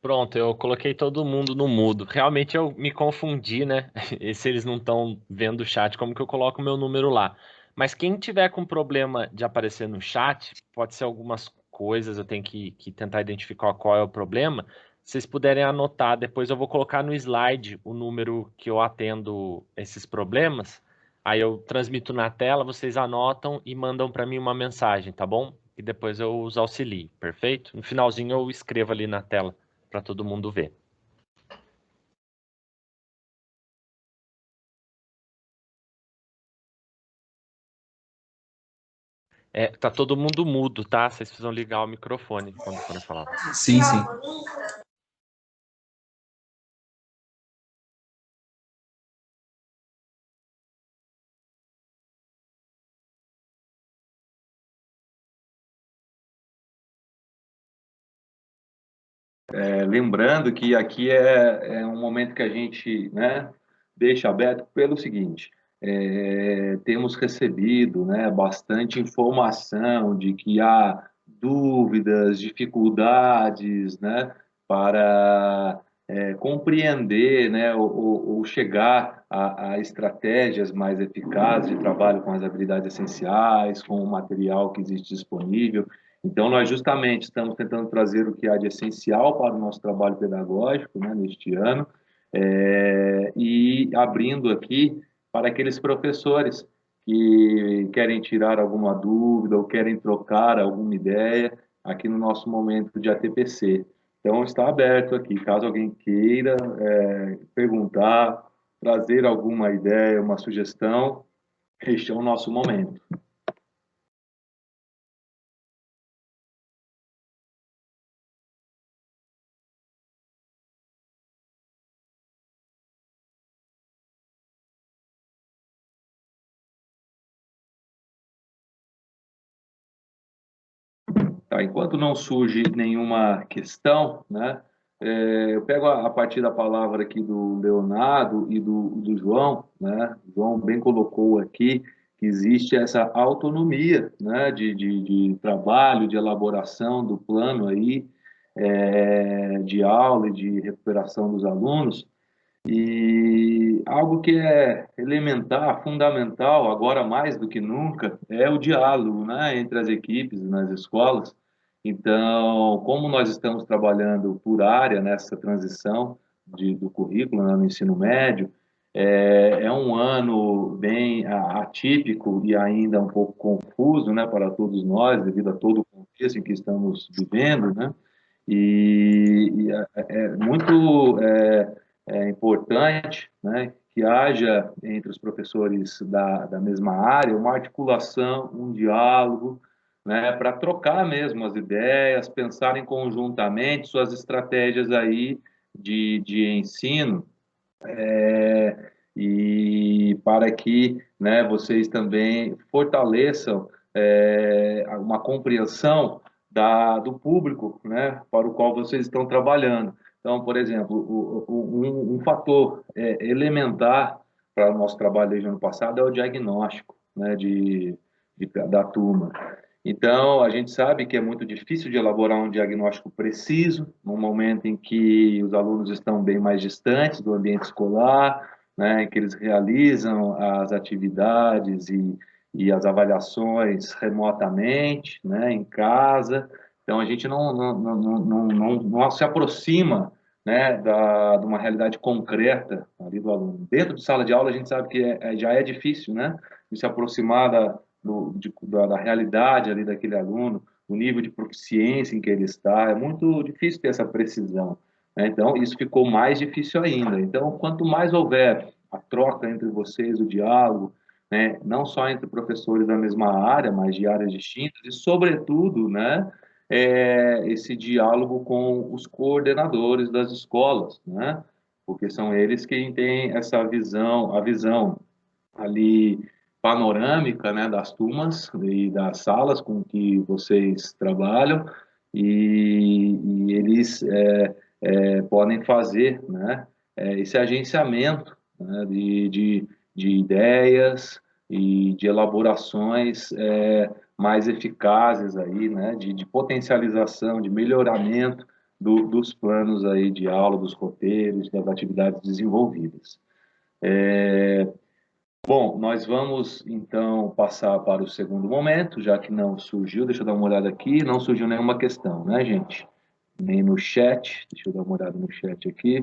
Pronto, eu coloquei todo mundo no mudo. Realmente eu me confundi, né? E se eles não estão vendo o chat, como que eu coloco o meu número lá? Mas quem tiver com problema de aparecer no chat, pode ser algumas coisas, eu tenho que tentar identificar qual é o problema. Se vocês puderem anotar, depois eu vou colocar no slide o número que eu atendo esses problemas. Aí eu transmito na tela, vocês anotam e mandam para mim uma mensagem, tá bom? E depois eu os auxilio, perfeito? No finalzinho eu escrevo ali na tela para todo mundo ver. Tá todo mundo mudo, tá? Vocês precisam ligar o microfone quando forem falar. Sim, sim. Lembrando que aqui é um momento que a gente, né, deixa aberto pelo seguinte: temos recebido, né, bastante informação de que há dúvidas, dificuldades, né, para compreender, né, ou chegar a estratégias mais eficazes de trabalho com as habilidades essenciais, com o material que existe disponível. Então, nós justamente estamos tentando trazer o que há de essencial para o nosso trabalho pedagógico, né, neste ano, e abrindo aqui para aqueles professores que querem tirar alguma dúvida ou querem trocar alguma ideia aqui no nosso momento de ATPC. Então, está aberto aqui, caso alguém queira perguntar, trazer alguma ideia, uma sugestão, este é o nosso momento. Tá, enquanto não surge nenhuma questão, né, eu pego a partir da palavra aqui do Leonardo e do João, né, o João bem colocou aqui que existe essa autonomia, né, de trabalho, de elaboração do plano aí, de aula e de recuperação dos alunos, e algo que é elementar, fundamental, agora mais do que nunca, é o diálogo, né, entre as equipes nas escolas. Então, como nós estamos trabalhando por área nessa transição do currículo, né, no ensino médio, é um ano bem atípico e ainda um pouco confuso, né, para todos nós, devido a todo o contexto em que estamos vivendo, né, e é muito importante, né, que haja entre os professores da mesma área uma articulação, um diálogo, né, para trocar mesmo as ideias, pensarem conjuntamente suas estratégias aí de ensino, e para que, né, vocês também fortaleçam uma compreensão do público, né, para o qual vocês estão trabalhando. Então, por exemplo, um fator elementar para o nosso trabalho desde o ano passado é o diagnóstico, né, da turma. Então, a gente sabe que é muito difícil de elaborar um diagnóstico preciso, no momento em que os alunos estão bem mais distantes do ambiente escolar, né, em que eles realizam as atividades e as avaliações remotamente, né, em casa. Então, a gente não se aproxima, né, de uma realidade concreta ali do aluno. Dentro de sala de aula, a gente sabe que já é difícil, né, de se aproximar da realidade ali daquele aluno, o nível de proficiência em que ele está, é muito difícil ter essa precisão, né? Então, isso ficou mais difícil ainda. Então, quanto mais houver a troca entre vocês, o diálogo, né, não só entre professores da mesma área, mas de áreas distintas, e, sobretudo, né, esse diálogo com os coordenadores das escolas, né, porque são eles quem têm essa visão, a visão ali panorâmica, né, das turmas e das salas com que vocês trabalham, e eles podem fazer, né, esse agenciamento, né, de ideias e de elaborações mais eficazes aí, né, de potencialização, de melhoramento dos planos aí de aula, dos roteiros, das atividades desenvolvidas. Bom, nós vamos, então, passar para o segundo momento, já que não surgiu, deixa eu dar uma olhada aqui, não surgiu nenhuma questão, né, gente? Nem no chat, deixa eu dar uma olhada no chat aqui.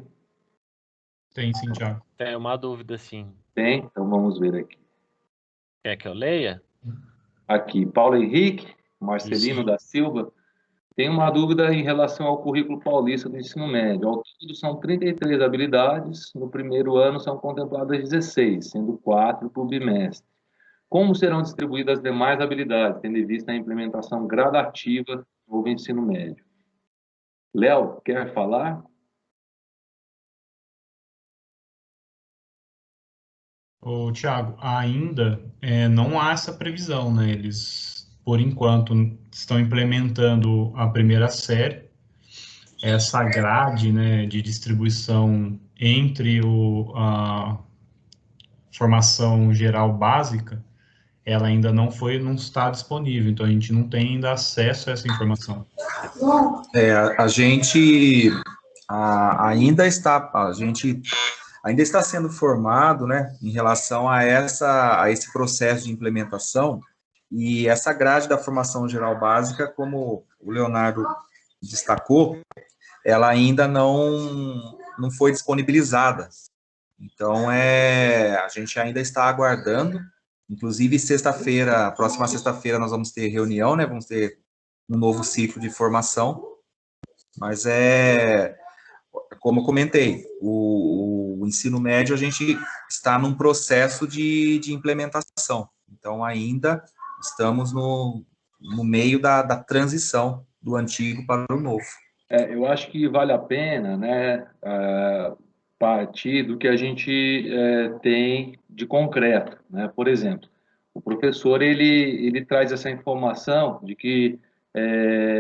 Tem sim, Thiago. Tem uma dúvida, sim. Tem? Então vamos ver aqui. Quer que eu leia? Aqui, Paulo Henrique, Marcelino da Silva, tem uma dúvida em relação ao currículo paulista do ensino médio. Ao todo são 33 habilidades, no primeiro ano são contempladas 16, sendo 4 por bimestre. Como serão distribuídas as demais habilidades, tendo em vista a implementação gradativa do novo ensino médio? Léo, quer falar? Ô, Thiago, ainda não há essa previsão, né? Eles, por enquanto, estão implementando a primeira série, essa grade, né, de distribuição entre a formação geral básica, ela ainda não está disponível, então a gente não tem ainda acesso a essa informação. A gente ainda está sendo formado, né, em relação a esse processo de implementação, e essa grade da formação geral básica, como o Leonardo destacou, ela ainda não foi disponibilizada. Então, a gente ainda está aguardando. Inclusive, próxima sexta-feira, nós vamos ter reunião, né? Vamos ter um novo ciclo de formação. Mas como eu comentei, o ensino médio, a gente está num processo de implementação. Então, ainda estamos no meio da transição do antigo para o novo. Eu acho que vale a pena, né, partir do que a gente tem de concreto, né? Por exemplo, o professor ele traz essa informação de que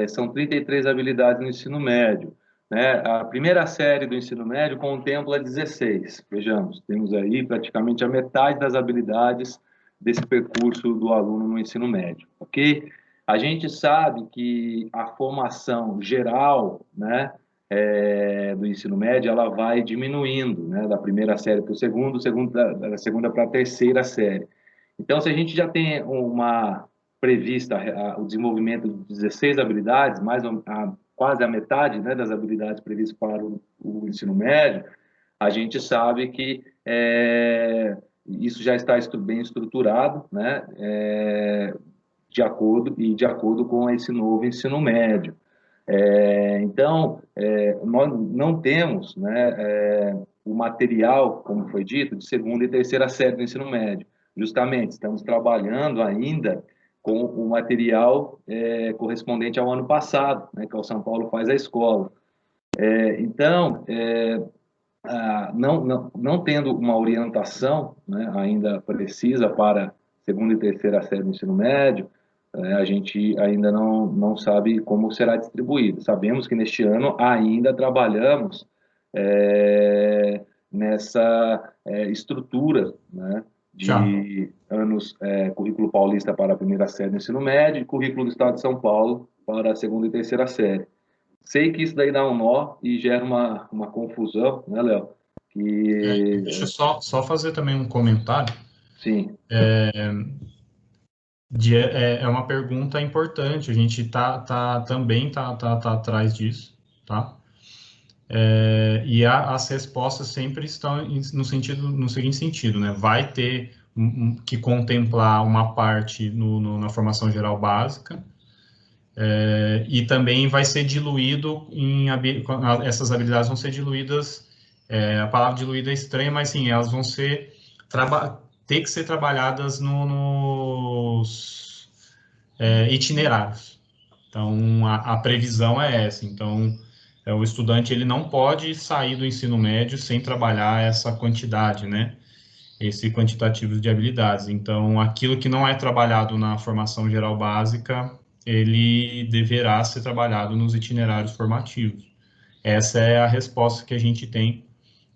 são 33 habilidades no ensino médio, né? A primeira série do ensino médio contempla 16. Vejamos, temos aí praticamente a metade das habilidades desse percurso do aluno no ensino médio, ok? A gente sabe que a formação geral, né, do ensino médio, ela vai diminuindo, né, da primeira série para o segundo, da segunda para a terceira série. Então, se a gente já tem prevista o desenvolvimento de 16 habilidades, quase a metade, né, das habilidades previstas para o ensino médio, a gente sabe que isso já está bem estruturado, né, de acordo com esse novo ensino médio. Então, nós não temos, né, o material, como foi dito, de segunda e terceira série do ensino médio. Justamente, estamos trabalhando ainda com o material correspondente ao ano passado, né, que é o São Paulo Faz a Escola. Então, não tendo uma orientação, né, ainda precisa para segunda e terceira série do ensino médio, a gente ainda não sabe como será distribuído. Sabemos que neste ano ainda trabalhamos nessa estrutura, né, de anos, currículo paulista para a primeira série do ensino médio e currículo do Estado de São Paulo para a segunda e terceira série. Sei que isso daí dá um nó e gera uma confusão, né, Léo? Deixa eu só fazer também um comentário. Sim. É uma pergunta importante, a gente também tá atrás disso, tá? E as respostas sempre estão no seguinte sentido, né? Vai ter que contemplar uma parte na formação geral básica, e também vai ser diluído essas habilidades vão ser diluídas, a palavra diluída é estranha, mas sim, elas vão ter que ser trabalhadas nos itinerários. Então, a previsão é essa. Então, o estudante ele não pode sair do ensino médio sem trabalhar essa quantidade, né? Esse quantitativo de habilidades. Então, aquilo que não é trabalhado na formação geral básica, ele deverá ser trabalhado nos itinerários formativos. Essa é a resposta que a gente tem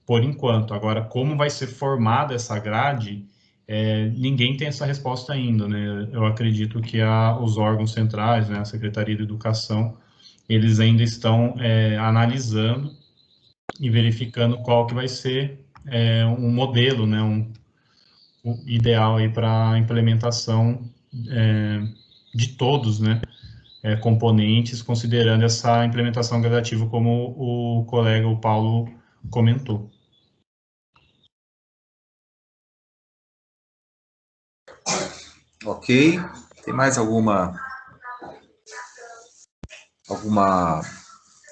por enquanto. Agora, como vai ser formada essa grade, ninguém tem essa resposta ainda, né? Eu acredito que os órgãos centrais, né, a Secretaria de Educação, eles ainda estão analisando e verificando qual que vai ser um modelo, né, o ideal aí para a implementação de todos, né, componentes, considerando essa implementação gradativa, como o colega, o Paulo, comentou. Ok. Tem mais alguma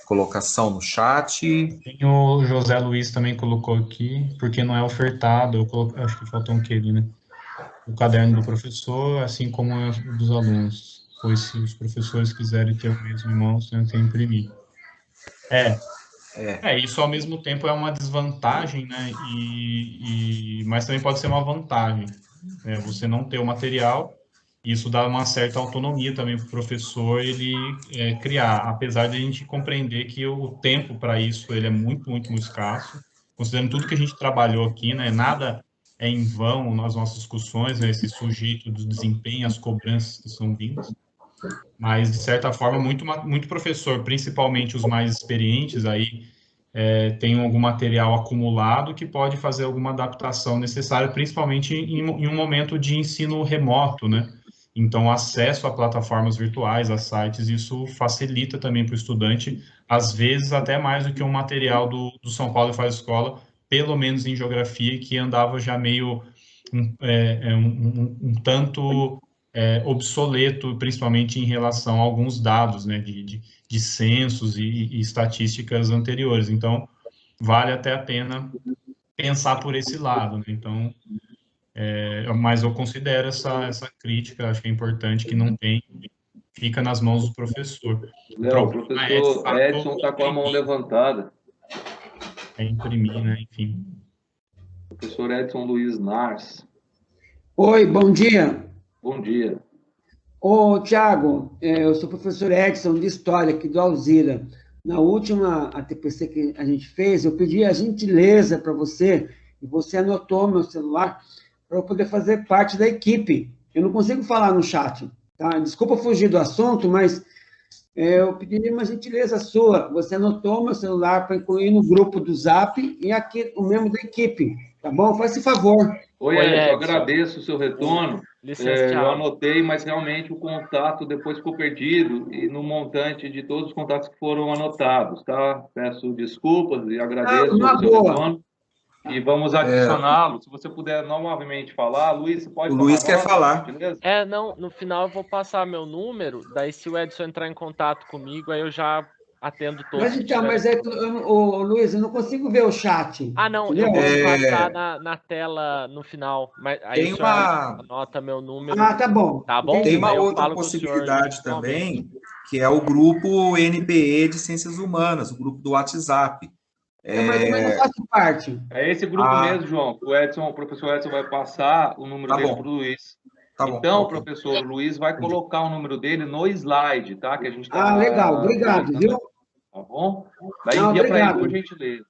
colocação no chat? Tem o José Luiz também colocou aqui, porque não é ofertado, acho que faltou um quê, né? O caderno do professor, assim como o dos alunos, pois se os professores quiserem ter o mesmo em mãos, tem que imprimir. Isso ao mesmo tempo é uma desvantagem, né? Mas também pode ser uma vantagem, né? Você não ter o material, isso dá uma certa autonomia também para o professor ele criar, apesar de a gente compreender que o tempo para isso ele é muito, muito, muito escasso, considerando tudo que a gente trabalhou aqui, né? Nada é em vão nas nossas discussões, né, esse sujeito do desempenho, as cobranças que são vindas, mas, de certa forma, muito professor, principalmente os mais experientes, aí tem algum material acumulado que pode fazer alguma adaptação necessária, principalmente em um momento de ensino remoto, né? Então, acesso a plataformas virtuais, a sites, isso facilita também para o estudante, às vezes até mais do que um material do São Paulo Faz Escola, pelo menos em geografia, que andava já meio um tanto obsoleto, principalmente em relação a alguns dados, né, de censos e estatísticas anteriores. Então, vale até a pena pensar por esse lado, né? Então, mas eu considero essa crítica, acho que é importante que não tem, fica nas mãos do professor. Léo, o professor Edson está com a mão levantada. É imprimir, né? Enfim. Professor Edson Luiz Nars. Oi, bom dia. Bom dia. Ô, Tiago, eu sou o professor Edson de História, aqui do Alzira. Na última ATPC que a gente fez, eu pedi a gentileza para você, e você anotou meu celular, para eu poder fazer parte da equipe. Eu não consigo falar no chat, tá? Desculpa fugir do assunto, mas eu pedi uma gentileza sua. Você anotou meu celular para incluir no grupo do Zap e aqui o membro da equipe, tá bom? Faz esse favor. Oi, Edson, eu agradeço o seu retorno. Licença, eu anotei, mas realmente o contato depois ficou perdido e no montante de todos os contatos que foram anotados, tá? Peço desculpas e agradeço o seu retorno. E vamos adicioná-lo. Se você puder novamente falar, Luiz, você pode falar. O Luiz quer falar. Não, no final eu vou passar meu número, daí se o Edson entrar em contato comigo, aí eu já atendo todos. Mas então, Luiz, eu não consigo ver o chat. Ah, não, entendeu? Eu vou passar na tela no final, mas aí tem o senhor anota meu número. Ah, tá bom. Tá bom? Tem uma outra possibilidade também, que é o grupo NPE de Ciências Humanas, o grupo do WhatsApp. Mas eu não faço parte. É esse grupo mesmo, João. O professor Edson vai passar o número dele para o Luiz. Tá então, bom, professor, o Luiz vai colocar o número dele no slide, tá? Que a gente tá legal. Obrigado, viu? Tá bom? Daí envia para ele, por gentileza.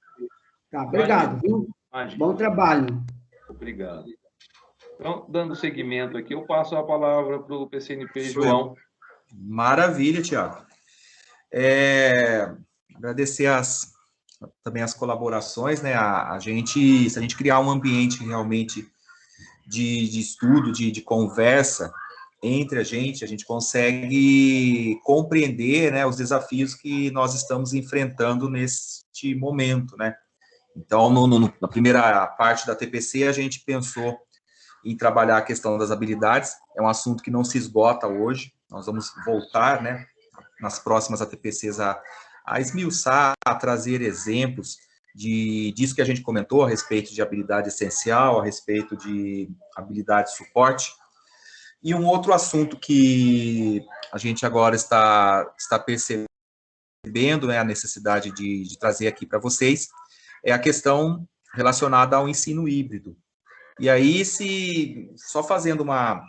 Tá, obrigado, viu? Imagina. Bom trabalho. Obrigado. Então, dando seguimento aqui, eu passo a palavra para o PCNP, João. Maravilha, Tiago. Agradecer também as colaborações, né? Se a gente criar um ambiente realmente de estudo, de conversa entre a gente consegue compreender, né, os desafios que nós estamos enfrentando neste momento, né? Então, na primeira parte da TPC, a gente pensou em trabalhar a questão das habilidades, é um assunto que não se esgota hoje, nós vamos voltar, né, nas próximas ATPCs a esmiuçar, a trazer exemplos disso que a gente comentou, a respeito de habilidade essencial, a respeito de habilidade de suporte. E um outro assunto que a gente agora está percebendo, né, a necessidade de trazer aqui para vocês, é a questão relacionada ao ensino híbrido. E aí, só fazendo uma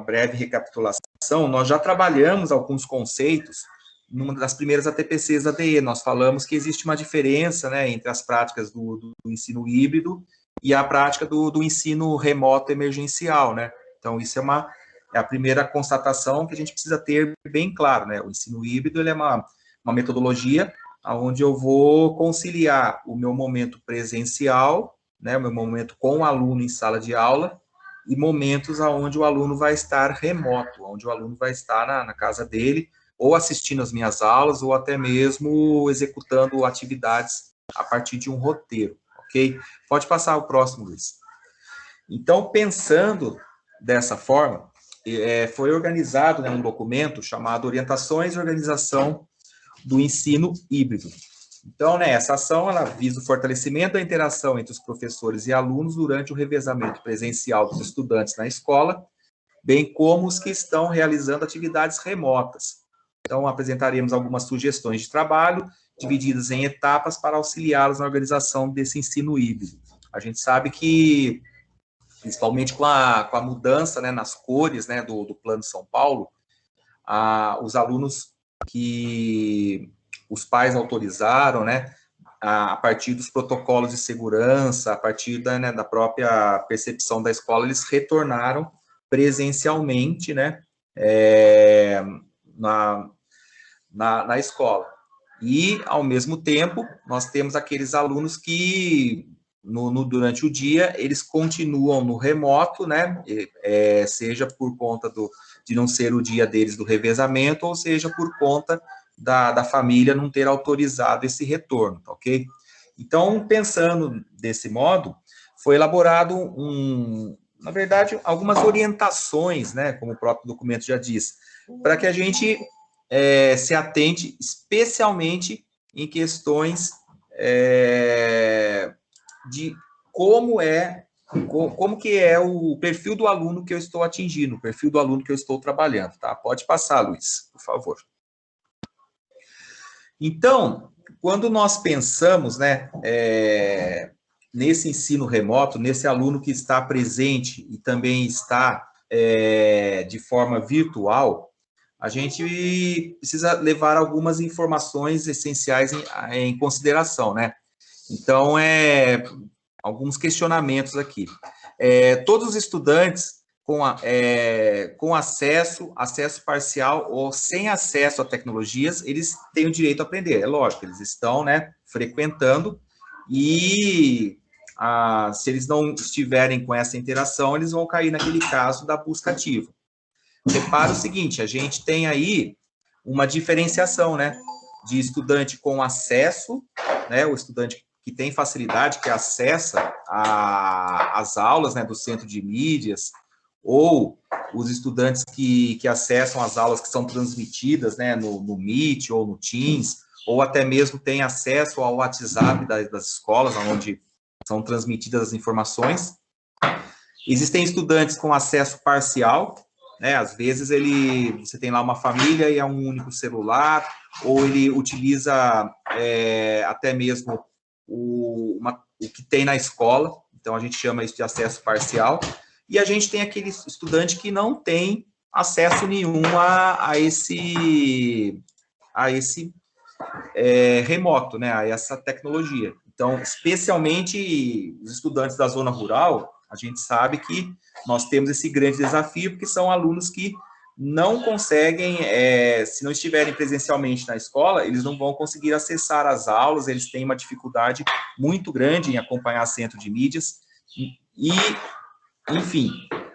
breve recapitulação, nós já trabalhamos alguns conceitos numa das primeiras ATPCs ADE. Nós falamos que existe uma diferença, né, entre as práticas do ensino híbrido e a prática do ensino remoto emergencial, né? Então, isso é a primeira constatação que a gente precisa ter bem claro, né? O ensino híbrido, ele é uma metodologia onde eu vou conciliar o meu momento presencial, né, o meu momento com o aluno em sala de aula, e momentos onde o aluno vai estar remoto, onde o aluno vai estar na casa dele, ou assistindo as minhas aulas, ou até mesmo executando atividades a partir de um roteiro, ok? Pode passar o próximo, Luiz. Então, pensando dessa forma, foi organizado, né, um documento chamado Orientações e Organização do Ensino Híbrido. Então, né, essa ação, ela visa o fortalecimento da interação entre os professores e alunos durante o revezamento presencial dos estudantes na escola, bem como os que estão realizando atividades remotas. Então, apresentaremos algumas sugestões de trabalho, divididas em etapas para auxiliá-los na organização desse ensino híbrido. A gente sabe que, principalmente com a mudança, né, nas cores, né, do Plano São Paulo, os alunos que os pais autorizaram, né, a partir dos protocolos de segurança, a partir da própria percepção da escola, eles retornaram presencialmente, né, na escola. E, ao mesmo tempo, nós temos aqueles alunos que, durante o dia, eles continuam no remoto, né, seja por conta de não ser o dia deles do revezamento, ou seja, por conta da família não ter autorizado esse retorno, tá ok? Então, pensando desse modo, foi elaborado na verdade, algumas orientações, né, como o próprio documento já diz, para que a gente se atente especialmente em questões de como que é o perfil do aluno que eu estou atingindo, o perfil do aluno que eu estou trabalhando, tá? Pode passar, Luiz, por favor. Então, quando nós pensamos, né, nesse ensino remoto, nesse aluno que está presente e também está de forma virtual, a gente precisa levar algumas informações essenciais em consideração, né? Então, alguns questionamentos aqui. Todos os estudantes com acesso parcial ou sem acesso a tecnologias, eles têm o direito a aprender, é lógico, eles estão, né, frequentando, e se eles não estiverem com essa interação, eles vão cair naquele caso da busca ativa. Repara o seguinte, a gente tem aí uma diferenciação, né, de estudante com acesso, né, o estudante que tem facilidade, que acessa as aulas, né, do centro de mídias, ou os estudantes que acessam as aulas que são transmitidas, né, no Meet ou no Teams, ou até mesmo têm acesso ao WhatsApp das escolas, onde são transmitidas as informações. Existem estudantes com acesso parcial, né, às vezes você tem lá uma família e é um único celular, ou ele utiliza até mesmo o que tem na escola, então a gente chama isso de acesso parcial. E a gente tem aquele estudante que não tem acesso nenhum a esse remoto, né, a essa tecnologia. Então, especialmente os estudantes da zona rural, a gente sabe que nós temos esse grande desafio, porque são alunos que não conseguem, se não estiverem presencialmente na escola, eles não vão conseguir acessar as aulas, eles têm uma dificuldade muito grande em acompanhar centro de mídias, e enfim,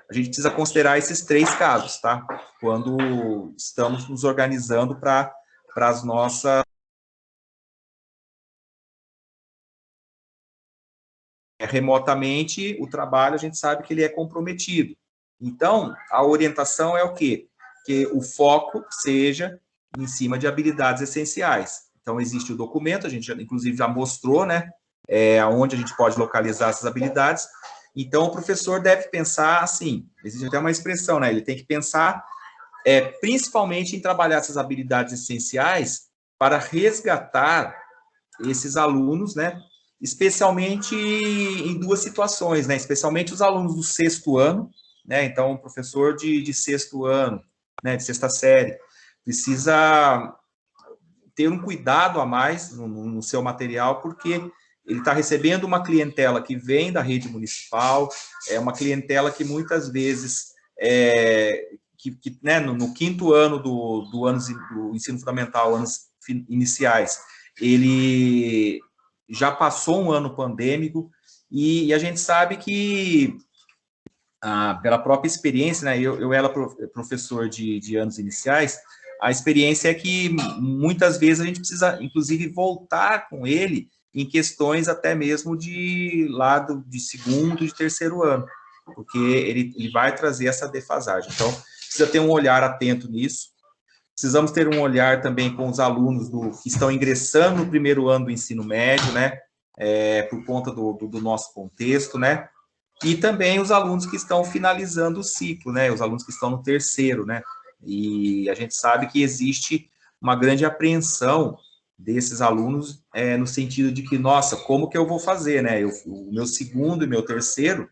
a gente precisa considerar esses 3 casos, tá? Quando estamos nos organizando para as nossas... remotamente, o trabalho, a gente sabe que ele é comprometido. Então, a orientação é o quê? Que o foco seja em cima de habilidades essenciais. Então, existe o documento, a gente inclusive já mostrou, né, onde a gente pode localizar essas habilidades. Então, o professor deve pensar assim, existe até uma expressão, né, ele tem que pensar principalmente em trabalhar essas habilidades essenciais para resgatar esses alunos, né, especialmente em 2 situações, né, especialmente os alunos do 6º ano, né, então o professor de 6º ano, né, de 6ª série, precisa ter um cuidado a mais no seu material, porque ele está recebendo uma clientela que vem da rede municipal, é uma clientela que muitas vezes, né, no 5º ano do ensino fundamental, anos iniciais, ele já passou um ano pandêmico, e a gente sabe que, pela própria experiência, né, eu era professor de anos iniciais, a experiência é que muitas vezes a gente precisa, inclusive, voltar com ele em questões até mesmo de 2º, de 3º ano, porque ele vai trazer essa defasagem. Então, precisa ter um olhar atento nisso. Precisamos ter um olhar também com os alunos que estão ingressando no 1º ano do ensino médio, né, por conta do nosso contexto, né, e também os alunos que estão finalizando o ciclo, né, os alunos que estão no 3º, né, e a gente sabe que existe uma grande apreensão desses alunos, no sentido de que, nossa, como que eu vou fazer, né, o meu 2º e meu 3º,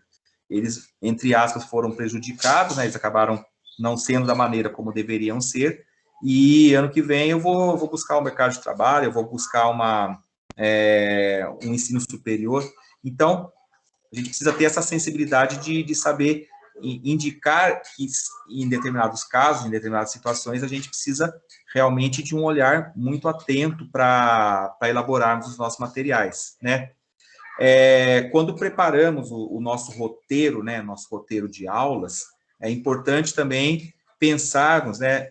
eles, entre aspas, foram prejudicados, né, eles acabaram não sendo da maneira como deveriam ser, e ano que vem eu vou buscar o mercado de trabalho, eu vou buscar uma um ensino superior. Então, a gente precisa ter essa sensibilidade de saber indicar que, em determinados casos, em determinadas situações, a gente precisa realmente de um olhar muito atento para elaborarmos os nossos materiais, né? Quando preparamos o nosso roteiro, né, nosso roteiro de aulas, é importante também pensarmos, né,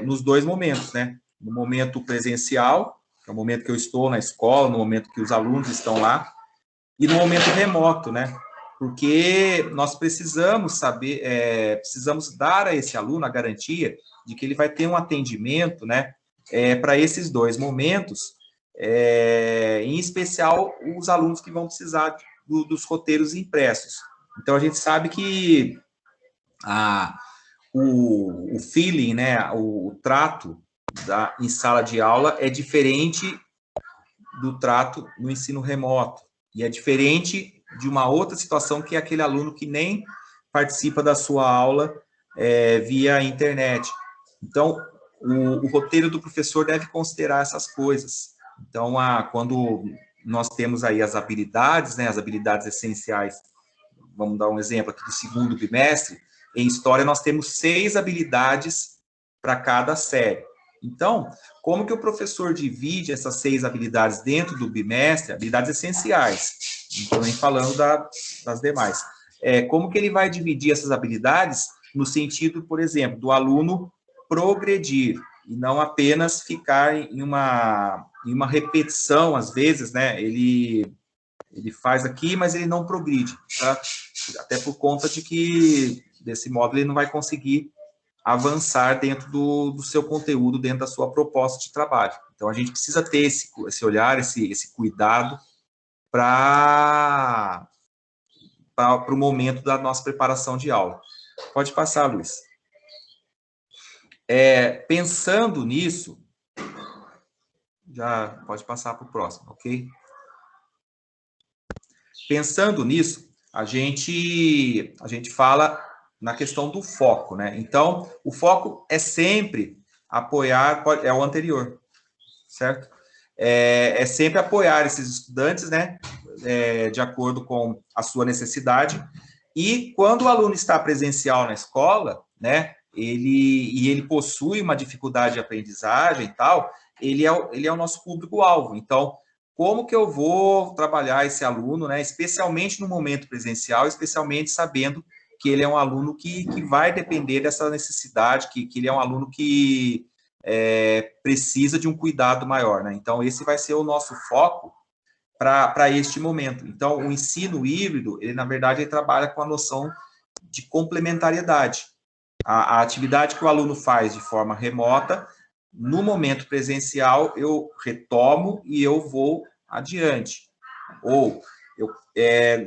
nos dois momentos, né? No momento presencial, que é o momento que eu estou na escola, no momento que os alunos estão lá, e no momento remoto, né? Porque nós precisamos saber, precisamos dar a esse aluno a garantia de que ele vai ter um atendimento, né, para esses dois momentos, em especial os alunos que vão precisar dos roteiros impressos. Então, a gente sabe que o feeling, né, o trato em sala de aula é diferente do trato no ensino remoto, e é diferente de uma outra situação, que é aquele aluno que nem participa da sua aula via internet. Então, o roteiro do professor deve considerar essas coisas. Então, quando nós temos aí as habilidades, né, as habilidades essenciais, vamos dar um exemplo aqui do segundo bimestre, em História nós temos 6 habilidades para cada série. Então, como que o professor divide essas 6 habilidades dentro do bimestre, habilidades essenciais, não estou nem falando das demais, como que ele vai dividir essas habilidades no sentido, por exemplo, do aluno progredir, e não apenas ficar em uma repetição, às vezes, né, ele faz aqui, mas ele não progride, tá? Até por conta de que, desse modo, ele não vai conseguir avançar dentro do seu conteúdo, dentro da sua proposta de trabalho. Então, a gente precisa ter esse olhar, esse cuidado para o momento da nossa preparação de aula. Pode passar, Luiz. Pensando nisso, já pode passar para o próximo, ok? Pensando nisso, a gente fala na questão do foco, né? Então, o foco é sempre apoiar, é o anterior, certo? É sempre apoiar esses estudantes, né? De acordo com a sua necessidade. E quando o aluno está presencial na escola, né? Ele possui uma dificuldade de aprendizagem e tal, ele é o nosso público-alvo. Então, como que eu vou trabalhar esse aluno, né? Especialmente no momento presencial, especialmente sabendo que ele é um aluno que vai depender dessa necessidade, que ele é um aluno que precisa de um cuidado maior, né? Então, esse vai ser o nosso foco para este momento. Então, o ensino híbrido, ele, na verdade, ele trabalha com a noção de complementariedade. A atividade que o aluno faz de forma remota, no momento presencial, eu retomo e eu vou adiante. Ou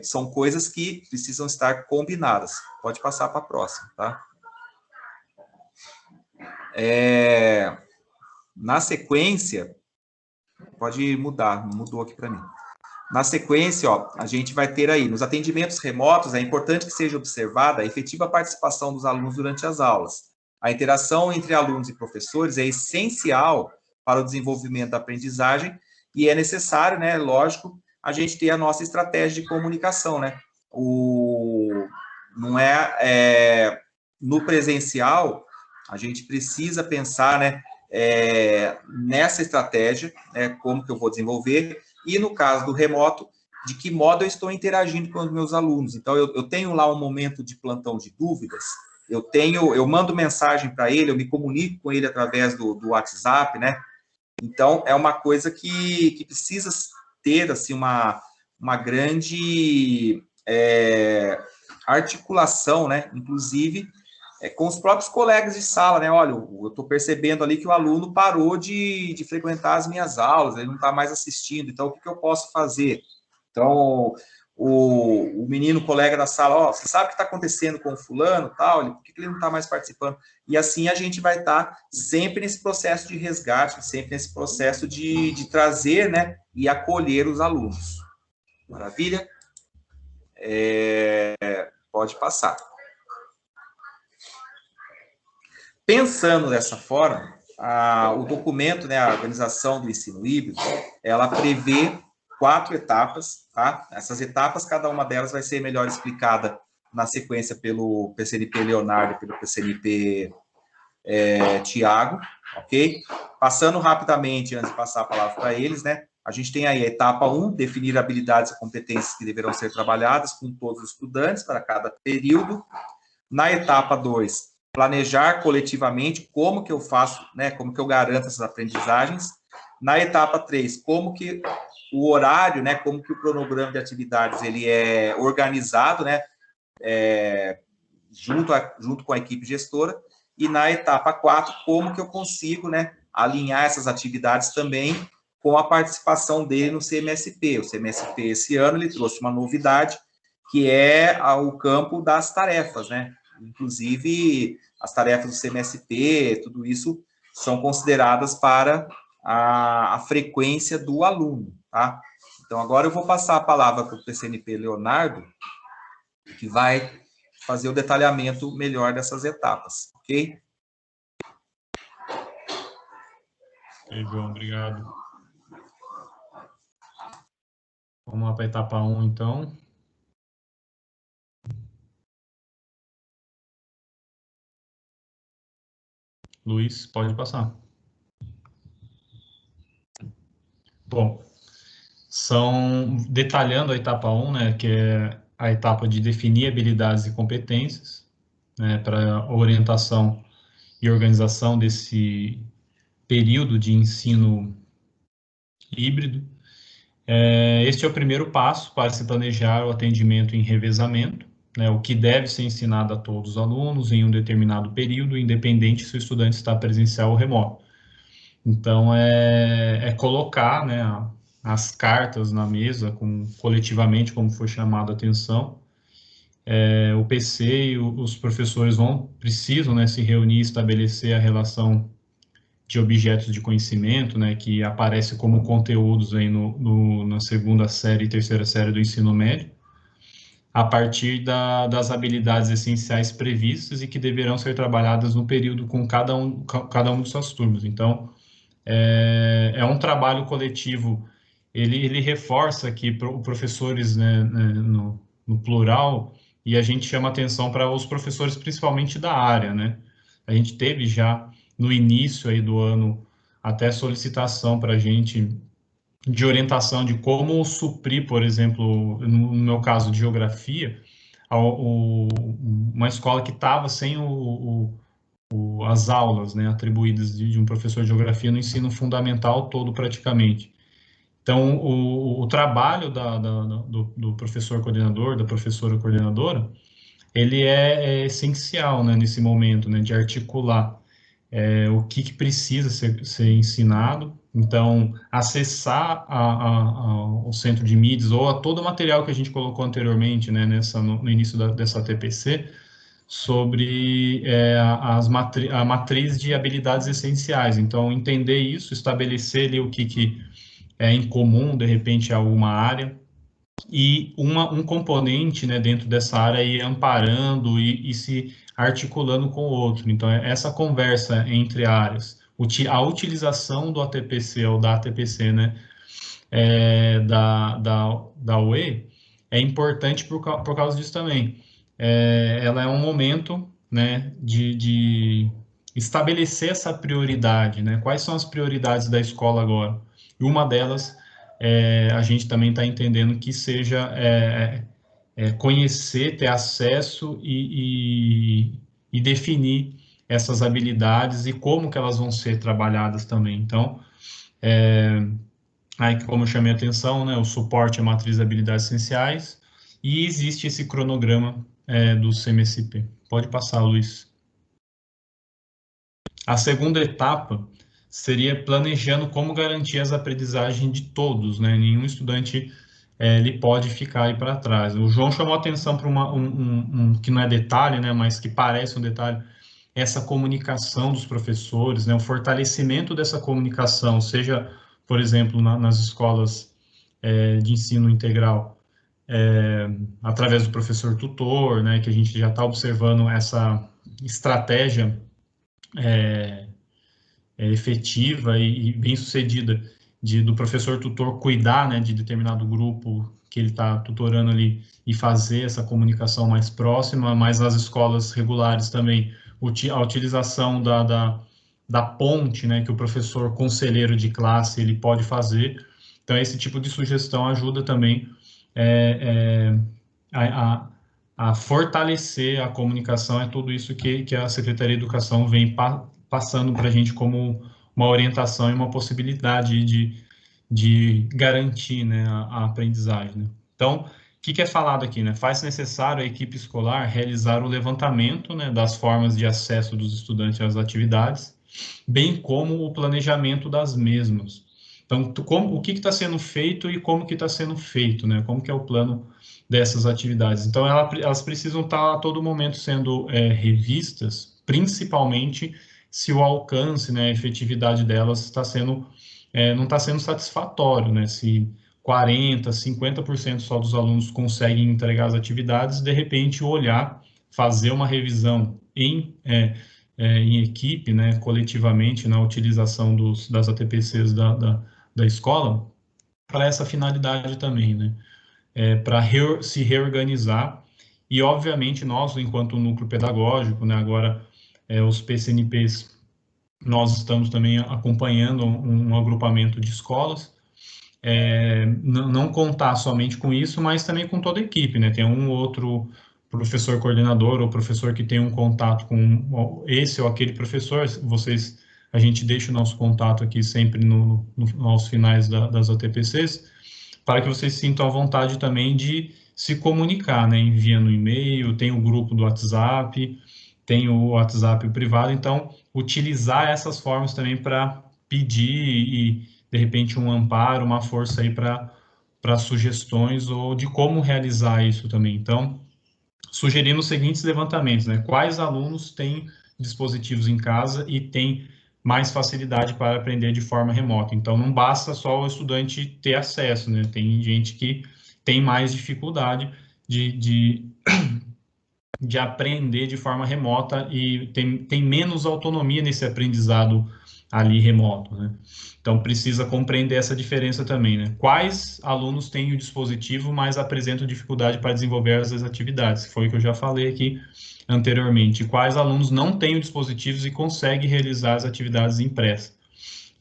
são coisas que precisam estar combinadas. Pode passar para a próxima, tá? Na sequência, pode mudar, mudou aqui para mim. Na sequência, ó, a gente vai ter aí, nos atendimentos remotos, é importante que seja observada a efetiva participação dos alunos durante as aulas. A interação entre alunos e professores é essencial para o desenvolvimento da aprendizagem e é necessário, né, lógico, a gente ter a nossa estratégia de comunicação, né? No presencial, a gente precisa pensar, né, nessa estratégia, né, como que eu vou desenvolver, e no caso do remoto, de que modo eu estou interagindo com os meus alunos. Então, eu tenho lá um momento de plantão de dúvidas, eu mando mensagem para ele, eu me comunico com ele através do WhatsApp, né? Então, é uma coisa que precisa ter, assim, uma grande articulação, né? Inclusive, com os próprios colegas de sala, né? Olha, eu estou percebendo ali que o aluno parou de frequentar as minhas aulas, ele não está mais assistindo, então o que eu posso fazer? Então, o menino, o colega da sala, ó, você sabe o que está acontecendo com o fulano, tal, por que ele não está mais participando? E assim a gente vai estar sempre nesse processo de resgate, sempre nesse processo de trazer, né, e acolher os alunos. Maravilha? Pode passar. Pensando dessa forma, o documento, né, a organização do ensino híbrido, ela prevê 4 etapas, tá? Essas etapas, cada uma delas vai ser melhor explicada na sequência pelo PCNP Leonardo e pelo PCNP Tiago, ok? Passando rapidamente, antes de passar a palavra para eles, né? A gente tem aí a etapa 1, definir habilidades e competências que deverão ser trabalhadas com todos os estudantes para cada período. Na etapa 2, planejar coletivamente como que eu faço, né? Como que eu garanto essas aprendizagens. Na etapa 3, como que o horário, né? Como que o cronograma de atividades ele é organizado, né? Junto com a equipe gestora. E na etapa 4, como que eu consigo, né, alinhar essas atividades também com a participação dele no CMSP. O CMSP, esse ano, ele trouxe uma novidade, que é o campo das tarefas, né? Inclusive, as tarefas do CMSP, tudo isso, são consideradas para a frequência do aluno, tá? Então, agora eu vou passar a palavra para o PCNP Leonardo, que vai fazer o detalhamento melhor dessas etapas, ok? Ok, João, obrigado. Vamos lá para a etapa 1, então. Luiz, pode passar. Bom, detalhando a etapa 1, né, que é a etapa de definir habilidades e competências, né, para orientação e organização desse período de ensino híbrido. Este é o primeiro passo para se planejar o atendimento em revezamento, né, o que deve ser ensinado a todos os alunos em um determinado período, independente se o estudante está presencial ou remoto. Então, colocar, né, as cartas na mesa, coletivamente, como foi chamado a atenção. O PC e os professores precisam, né, se reunir e estabelecer a relação de objetos de conhecimento, né, que aparece como conteúdos aí na segunda série e terceira série do ensino médio, a partir das habilidades essenciais previstas e que deverão ser trabalhadas no período com cada um de suas turmas. Então, é um trabalho coletivo, ele reforça aqui os professores, né, no plural, e a gente chama atenção para os professores principalmente da área, né? A gente teve já no início aí do ano até solicitação para a gente de orientação de como suprir, por exemplo, no meu caso de geografia, uma escola que estava sem as aulas, né, atribuídas de um professor de geografia no ensino fundamental todo praticamente. Então, o trabalho do professor coordenador, da professora coordenadora, ele é essencial, né, nesse momento, né, de articular o que precisa ser ensinado. Então, acessar o centro de mídias ou a todo o material que a gente colocou anteriormente, né, no início dessa TPC, sobre a matriz de habilidades essenciais. Então, entender isso, estabelecer ali o que é em comum, de repente, a uma área, e um componente, né, dentro dessa área ir amparando e se articulando com o outro. Então, essa conversa entre áreas, a utilização do ATPC ou da ATPC, né, da UE, é importante por causa disso também. Ela é um momento, né, de estabelecer essa prioridade, né? Quais são as prioridades da escola agora? E uma delas, a gente também está entendendo que seja conhecer, ter acesso e definir essas habilidades e como que elas vão ser trabalhadas também. Então, aí, como eu chamei a atenção, né, o suporte à matriz de habilidades essenciais, e existe esse cronograma do CMSP. Pode passar, Luiz. A segunda etapa seria planejando como garantir as aprendizagens de todos, né? Nenhum estudante ele pode ficar aí para trás. O João chamou a atenção para que não é detalhe, né, mas que parece um detalhe, essa comunicação dos professores, né, o fortalecimento dessa comunicação, seja, por exemplo, nas escolas de ensino integral, através do professor tutor, né, que a gente já está observando essa estratégia efetiva e bem-sucedida do professor tutor cuidar, né, de determinado grupo que ele está tutorando ali e fazer essa comunicação mais próxima, mas nas escolas regulares também a utilização da ponte, né, que o professor conselheiro de classe ele pode fazer. Então, esse tipo de sugestão ajuda também a fortalecer a comunicação, é tudo isso que a Secretaria de Educação vem passando para a gente como uma orientação e uma possibilidade de garantir, né, a aprendizagem. Né? Então, o que é falado aqui? Né? Faz necessário a equipe escolar realizar o levantamento, né, das formas de acesso dos estudantes às atividades, bem como o planejamento das mesmas. Então, o que está sendo feito e como que está sendo feito, né? Como que é o plano dessas atividades. Então, elas precisam estar a todo momento sendo revistas, principalmente se o alcance, né, a efetividade delas está sendo, não está sendo satisfatório, né? Se 40%, 50% só dos alunos conseguem entregar as atividades, de repente olhar, fazer uma revisão em equipe, né, coletivamente, na utilização das ATPCs da escola, para essa finalidade também, né? Para se reorganizar e, obviamente, nós, enquanto núcleo pedagógico, né, agora os PCNPs, nós estamos também acompanhando um agrupamento de escolas, não contar somente com isso, mas também com toda a equipe, né? Tem um outro professor coordenador ou professor que tem um contato com esse ou aquele professor, a gente deixa o nosso contato aqui sempre aos finais das ATPCs, para que vocês sintam a vontade também de se comunicar, né? Enviando e-mail, tem o grupo do WhatsApp, tem o WhatsApp privado, então utilizar essas formas também para pedir e, de repente, um amparo, uma força aí para sugestões ou de como realizar isso também. Então, sugerimos os seguintes levantamentos, né? Quais alunos têm dispositivos em casa e têm mais facilidade para aprender de forma remota. Então, não basta só o estudante ter acesso, né? Tem gente que tem mais dificuldade de aprender de forma remota e tem menos autonomia nesse aprendizado ali remoto, né? Então, precisa compreender essa diferença também, né? Quais alunos têm o dispositivo, mas apresentam dificuldade para desenvolver as atividades? Foi o que eu já falei aqui anteriormente. Quais alunos não têm o dispositivos e conseguem realizar as atividades impressas?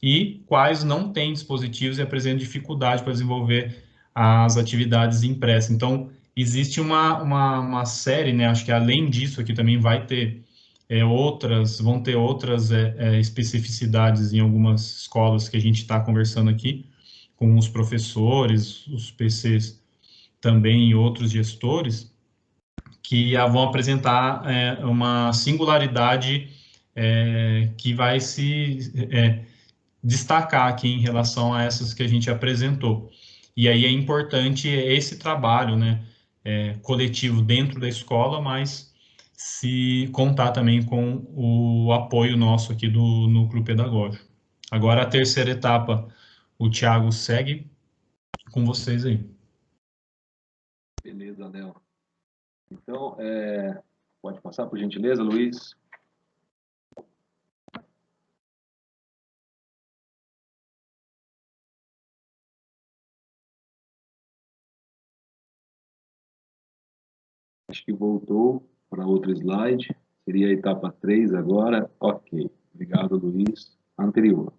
E quais não têm dispositivos e apresentam dificuldade para desenvolver as atividades impressas? Então, existe uma série, né? Acho que além disso aqui também vai ter vão ter outras especificidades em algumas escolas que a gente está conversando aqui com os professores, os PCs também e outros gestores, que vão apresentar uma singularidade que vai se destacar aqui em relação a essas que a gente apresentou. E aí é importante esse trabalho, né, coletivo dentro da escola, mas se contar também com o apoio nosso aqui do núcleo pedagógico. Agora a terceira etapa, o Thiago segue com vocês aí. Beleza, Léo. Então, pode passar, por gentileza, Luiz? Acho que voltou para outro slide. Seria a etapa 3 agora. Ok. Obrigado, Luiz. Anterior.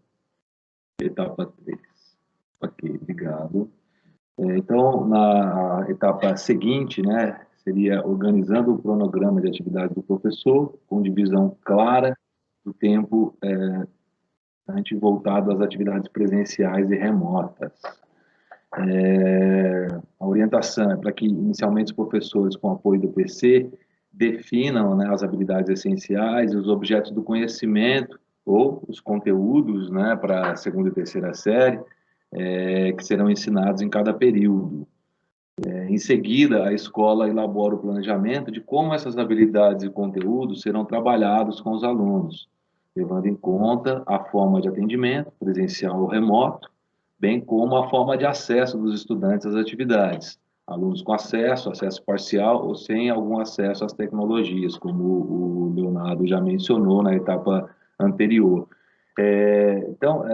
Etapa 3. Ok, obrigado. Então, na etapa seguinte, né, seria organizando o cronograma de atividade do professor, com divisão clara do tempo voltado às atividades presenciais e remotas. A orientação é para que, inicialmente, os professores, com apoio do PC, definam, né, as habilidades essenciais e os objetos do conhecimento, ou os conteúdos, né, para a segunda e terceira série, que serão ensinados em cada período. Em seguida, a escola elabora o planejamento de como essas habilidades e conteúdos serão trabalhados com os alunos, levando em conta a forma de atendimento, presencial ou remoto, bem como a forma de acesso dos estudantes às atividades. Alunos com acesso parcial ou sem algum acesso às tecnologias, como o Leonardo já mencionou na etapa anterior. Então,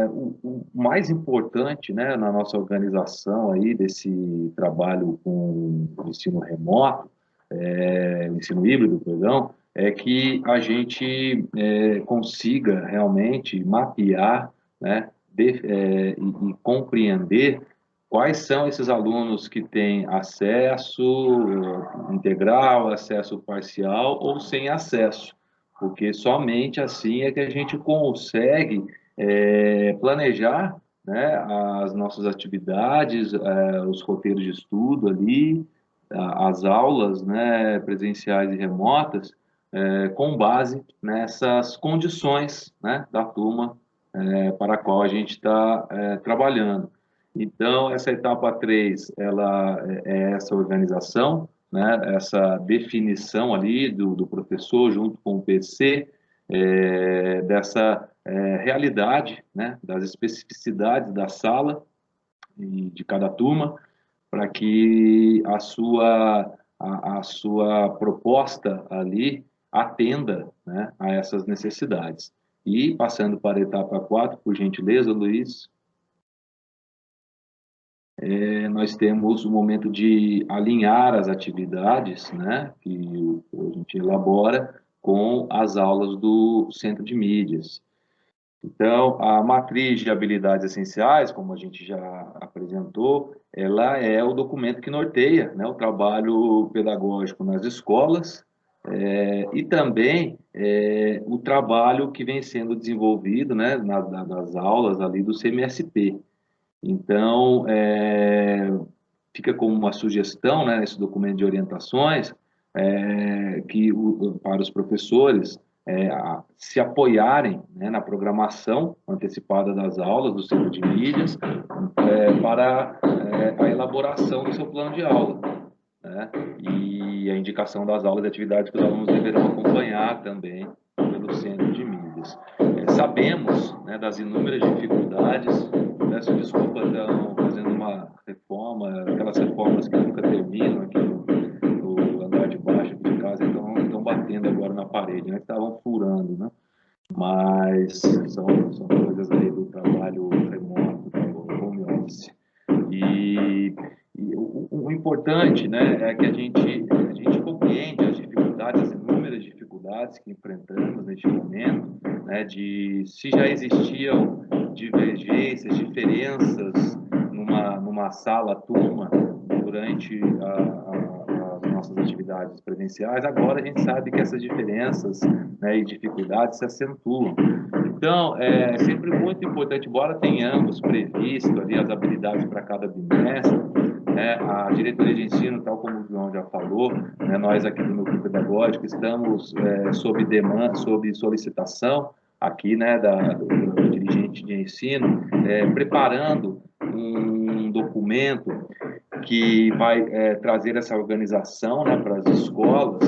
o mais importante, né, na nossa organização aí desse trabalho com o ensino remoto, o ensino híbrido, perdão, é que a gente consiga realmente mapear, né, e compreender quais são esses alunos que têm acesso integral, acesso parcial ou sem acesso, porque somente assim é que a gente consegue planejar, né, as nossas atividades, os roteiros de estudo ali, as aulas, né, presenciais e remotas, com base nessas condições, né, da turma para a qual a gente está trabalhando. Então, essa etapa 3, ela é essa organização, né, essa definição ali do professor junto com o PC, dessa realidade, né, das especificidades da sala e de cada turma, para que a sua proposta ali atenda, né, a essas necessidades. E passando para a etapa 4, por gentileza, Luiz, nós temos o momento de alinhar as atividades, né, que a gente elabora com as aulas do Centro de Mídias. Então, a matriz de habilidades essenciais, como a gente já apresentou, ela é o documento que norteia, né, o trabalho pedagógico nas escolas, e também o trabalho que vem sendo desenvolvido, né, nas aulas ali do CMSP. Então, fica como uma sugestão, né, nesse documento de orientações, para os professores se apoiarem, né, na programação antecipada das aulas do Centro de Mídias para a elaboração do seu plano de aula, né, e a indicação das aulas e atividades que os alunos deverão acompanhar também pelo Centro de Mídias. Sabemos, né, das inúmeras dificuldades. Peço desculpa, estão fazendo uma reforma, aquelas reformas que nunca terminam aqui no andar de baixo aqui de casa, então estão batendo agora na parede, né? Estavam furando, né? Mas são coisas aí do trabalho remoto, do home office. E o importante, né, é que a gente compreende as dificuldades, as inúmeras dificuldades que enfrentamos neste momento, né, se já existiam divergências, diferenças numa sala, turma, durante as nossas atividades presenciais, agora a gente sabe que essas diferenças, né, e dificuldades se acentuam. Então, é sempre muito importante, embora tenhamos previsto ali as habilidades para cada bimestre, né, a diretoria de ensino, tal como o João já falou, né, nós aqui do Núcleo Pedagógico estamos sob demanda, sob solicitação aqui, né, do dirigente de ensino, preparando um documento que vai trazer essa organização, né, para as escolas,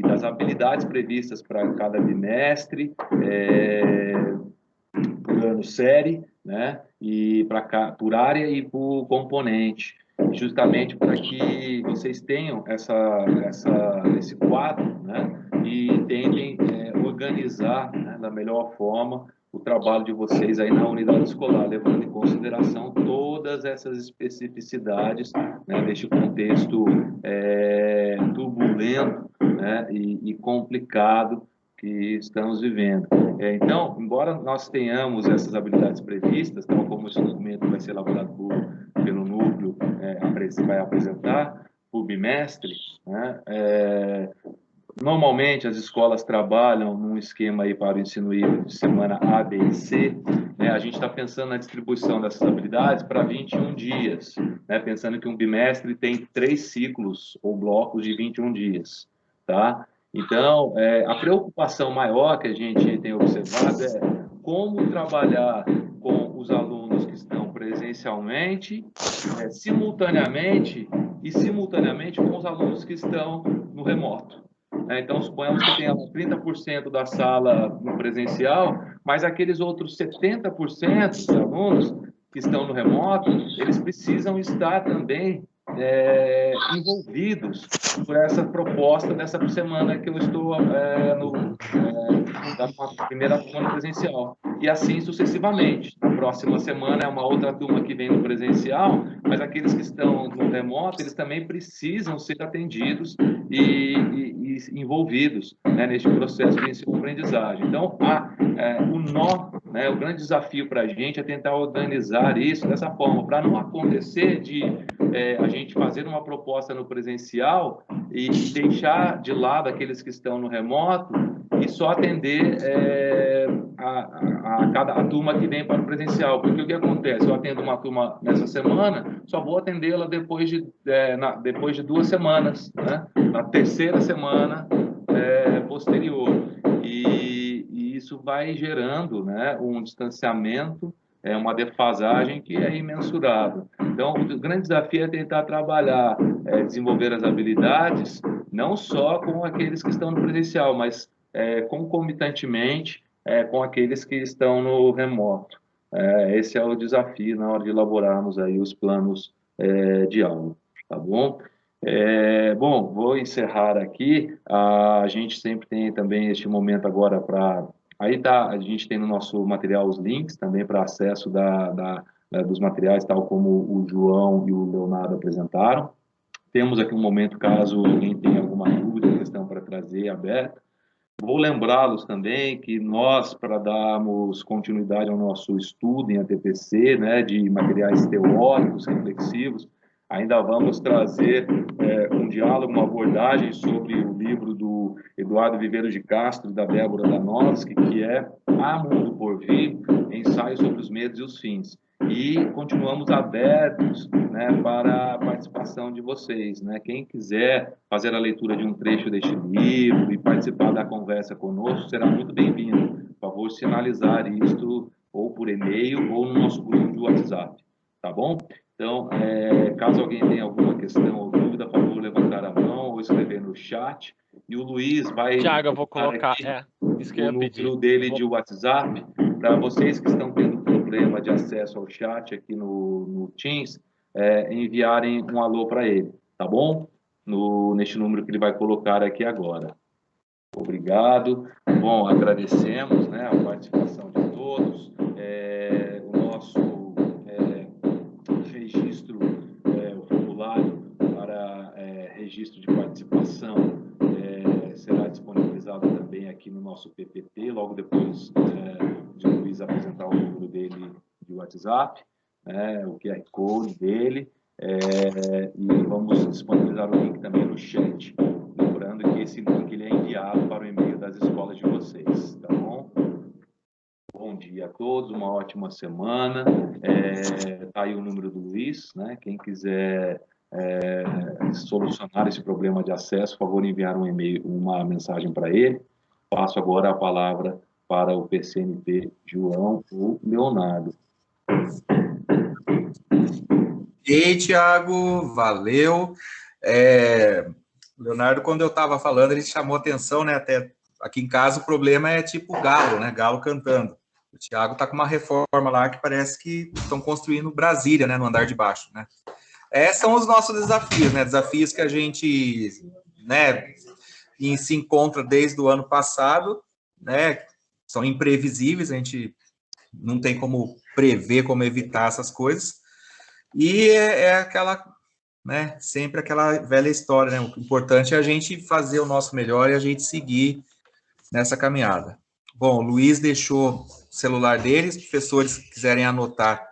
das habilidades previstas para cada bimestre, por ano série, né, e por área e por componente, justamente para que vocês tenham esse quadro, né, e tentem organizar, né, da melhor forma o trabalho de vocês aí na unidade escolar, levando em consideração todas essas especificidades, né, deste contexto turbulento, né, e complicado que estamos vivendo. Então, embora nós tenhamos essas habilidades previstas, tal como esse documento vai ser elaborado pelo núcleo, vai apresentar por bimestre, né, normalmente as escolas trabalham num esquema aí para o ensino híbrido de semana A, B e C, né, a gente está pensando na distribuição dessas habilidades para 21 dias, né, pensando que um bimestre tem 3 ciclos ou blocos de 21 dias, tá? Então, a preocupação maior que a gente tem observado é como trabalhar com os alunos que estão presencialmente, simultaneamente com os alunos que estão no remoto. Então, suponhamos que tenha 30% da sala no presencial, mas aqueles outros 70% dos alunos que estão no remoto, eles precisam estar também envolvidos por essa proposta dessa semana que eu estou na primeira turma presencial. e assim sucessivamente. Na próxima semana é uma outra turma que vem no presencial, mas aqueles que estão no remoto, eles também precisam ser atendidos e envolvidos, né, neste processo de ensino-aprendizagem. Então, o nó, né, o grande desafio para a gente é tentar organizar isso dessa forma, para não acontecer de a gente fazer uma proposta no presencial e deixar de lado aqueles que estão no remoto e só atender a turma que vem para o presencial. Porque o que acontece? Eu atendo uma turma nessa semana, só vou atendê-la depois de 2 semanas, né? Na terceira semana posterior. E isso vai gerando, né, um distanciamento, uma defasagem que é imensurável. Então, o grande desafio é tentar trabalhar, desenvolver as habilidades, não só com aqueles que estão no presencial, mas concomitantemente com aqueles que estão no remoto. Esse é o desafio na hora de elaborarmos aí os planos de aula, tá bom? Bom, vou encerrar aqui. A gente sempre tem também este momento agora para... Aí a gente tem no nosso material os links também para acesso dos materiais, tal como o João e o Leonardo apresentaram. Temos aqui um momento, caso alguém tenha alguma dúvida, questão para trazer aberta. Vou lembrá-los também que nós, para darmos continuidade ao nosso estudo em ATPC, né, de materiais teóricos, reflexivos, ainda vamos trazer um diálogo, uma abordagem sobre o livro do Eduardo Viveiro de Castro e da Débora Danowski, que é Há Mundo por Vir, ensaio sobre os medos e os fins. E continuamos abertos, né, para a participação de vocês, né? Quem quiser fazer a leitura de um trecho deste livro e participar da conversa conosco, será muito bem-vindo. Por favor, sinalizar isto ou por e-mail ou no nosso grupo de WhatsApp, tá bom? Então, caso alguém tenha alguma questão ou dúvida, por favor, levantar a mão ou escrever no chat. E o Luiz vai... Tiago, eu vou colocar isso que eu ia pedir. O número dele de WhatsApp, para vocês que estão tendo problema de acesso ao chat aqui no Teams, enviarem um alô para ele, tá bom? Neste número que ele vai colocar aqui agora. Obrigado. Bom, agradecemos, né, a participação de todos. O nosso registro, o formulário para registro de participação será disponibilizado também aqui no nosso PPT, logo depois de o Luiz apresentar o número dele de WhatsApp, o QR Code dele, e vamos disponibilizar o link também no chat. Lembrando que esse link ele é enviado para o e-mail das escolas de vocês, tá bom? Bom dia a todos, uma ótima semana. Tá aí o número do Luiz, né? Quem quiser solucionar esse problema de acesso, por favor, enviar um e-mail, uma mensagem para ele. Passo agora a palavra para o PCNP João ou Leonardo. E aí, Tiago, valeu. Leonardo, quando eu estava falando, ele chamou atenção, né? Até aqui em casa o problema é tipo galo, né? Galo cantando. O Tiago está com uma reforma lá que parece que estão construindo Brasília, né? No andar de baixo, né? São os nossos desafios, né? Desafios que a gente, né, se encontra desde o ano passado, né? São imprevisíveis, a gente não tem como prever, como evitar essas coisas. E aquela, né? Sempre aquela velha história, né? O importante é a gente fazer o nosso melhor e a gente seguir nessa caminhada. Bom, o Luiz deixou o celular dele, se os professores quiserem anotar,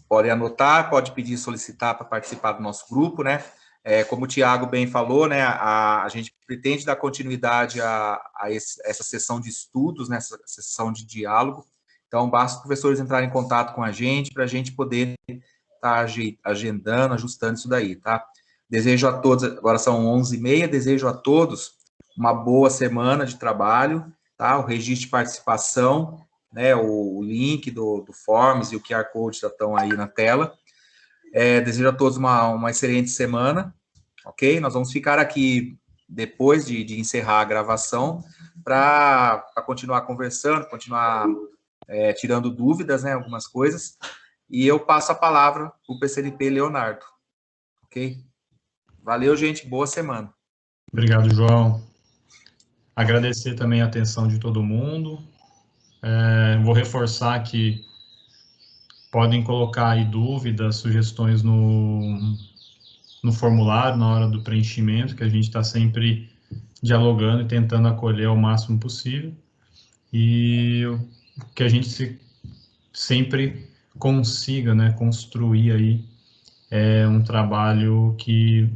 podem anotar, pode pedir, solicitar para participar do nosso grupo, né? Como o Tiago bem falou, né? A gente pretende dar continuidade a essa sessão de estudos, né? Essa sessão de diálogo. Então, basta os professores entrarem em contato com a gente para a gente poder estar agendando, ajustando isso daí, tá? Desejo a todos, agora são 11h30, desejo a todos uma boa semana de trabalho, tá? O registro de participação, né? O link do Forms e o QR Code já estão aí na tela. Desejo a todos uma excelente semana, ok? Nós vamos ficar aqui depois de encerrar a gravação para continuar conversando, continuar tirando dúvidas, né? Algumas coisas. E eu passo a palavra para o PCNP Leonardo, ok? Valeu, gente. Boa semana. Obrigado, João. Agradecer também a atenção de todo mundo. Vou reforçar que podem colocar aí dúvidas, sugestões no formulário, na hora do preenchimento, que a gente está sempre dialogando e tentando acolher ao máximo possível. E que a gente sempre consiga, né, construir aí um trabalho que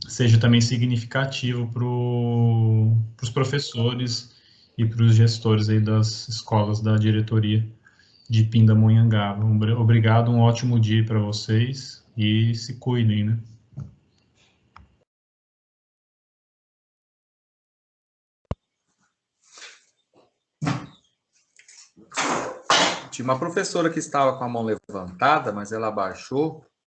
seja também significativo para os professores e para os gestores aí das escolas da diretoria de Pindamonhangaba. Obrigado, um ótimo dia para vocês e se cuidem, né? Tinha uma professora que estava com a mão levantada, mas ela abaixou.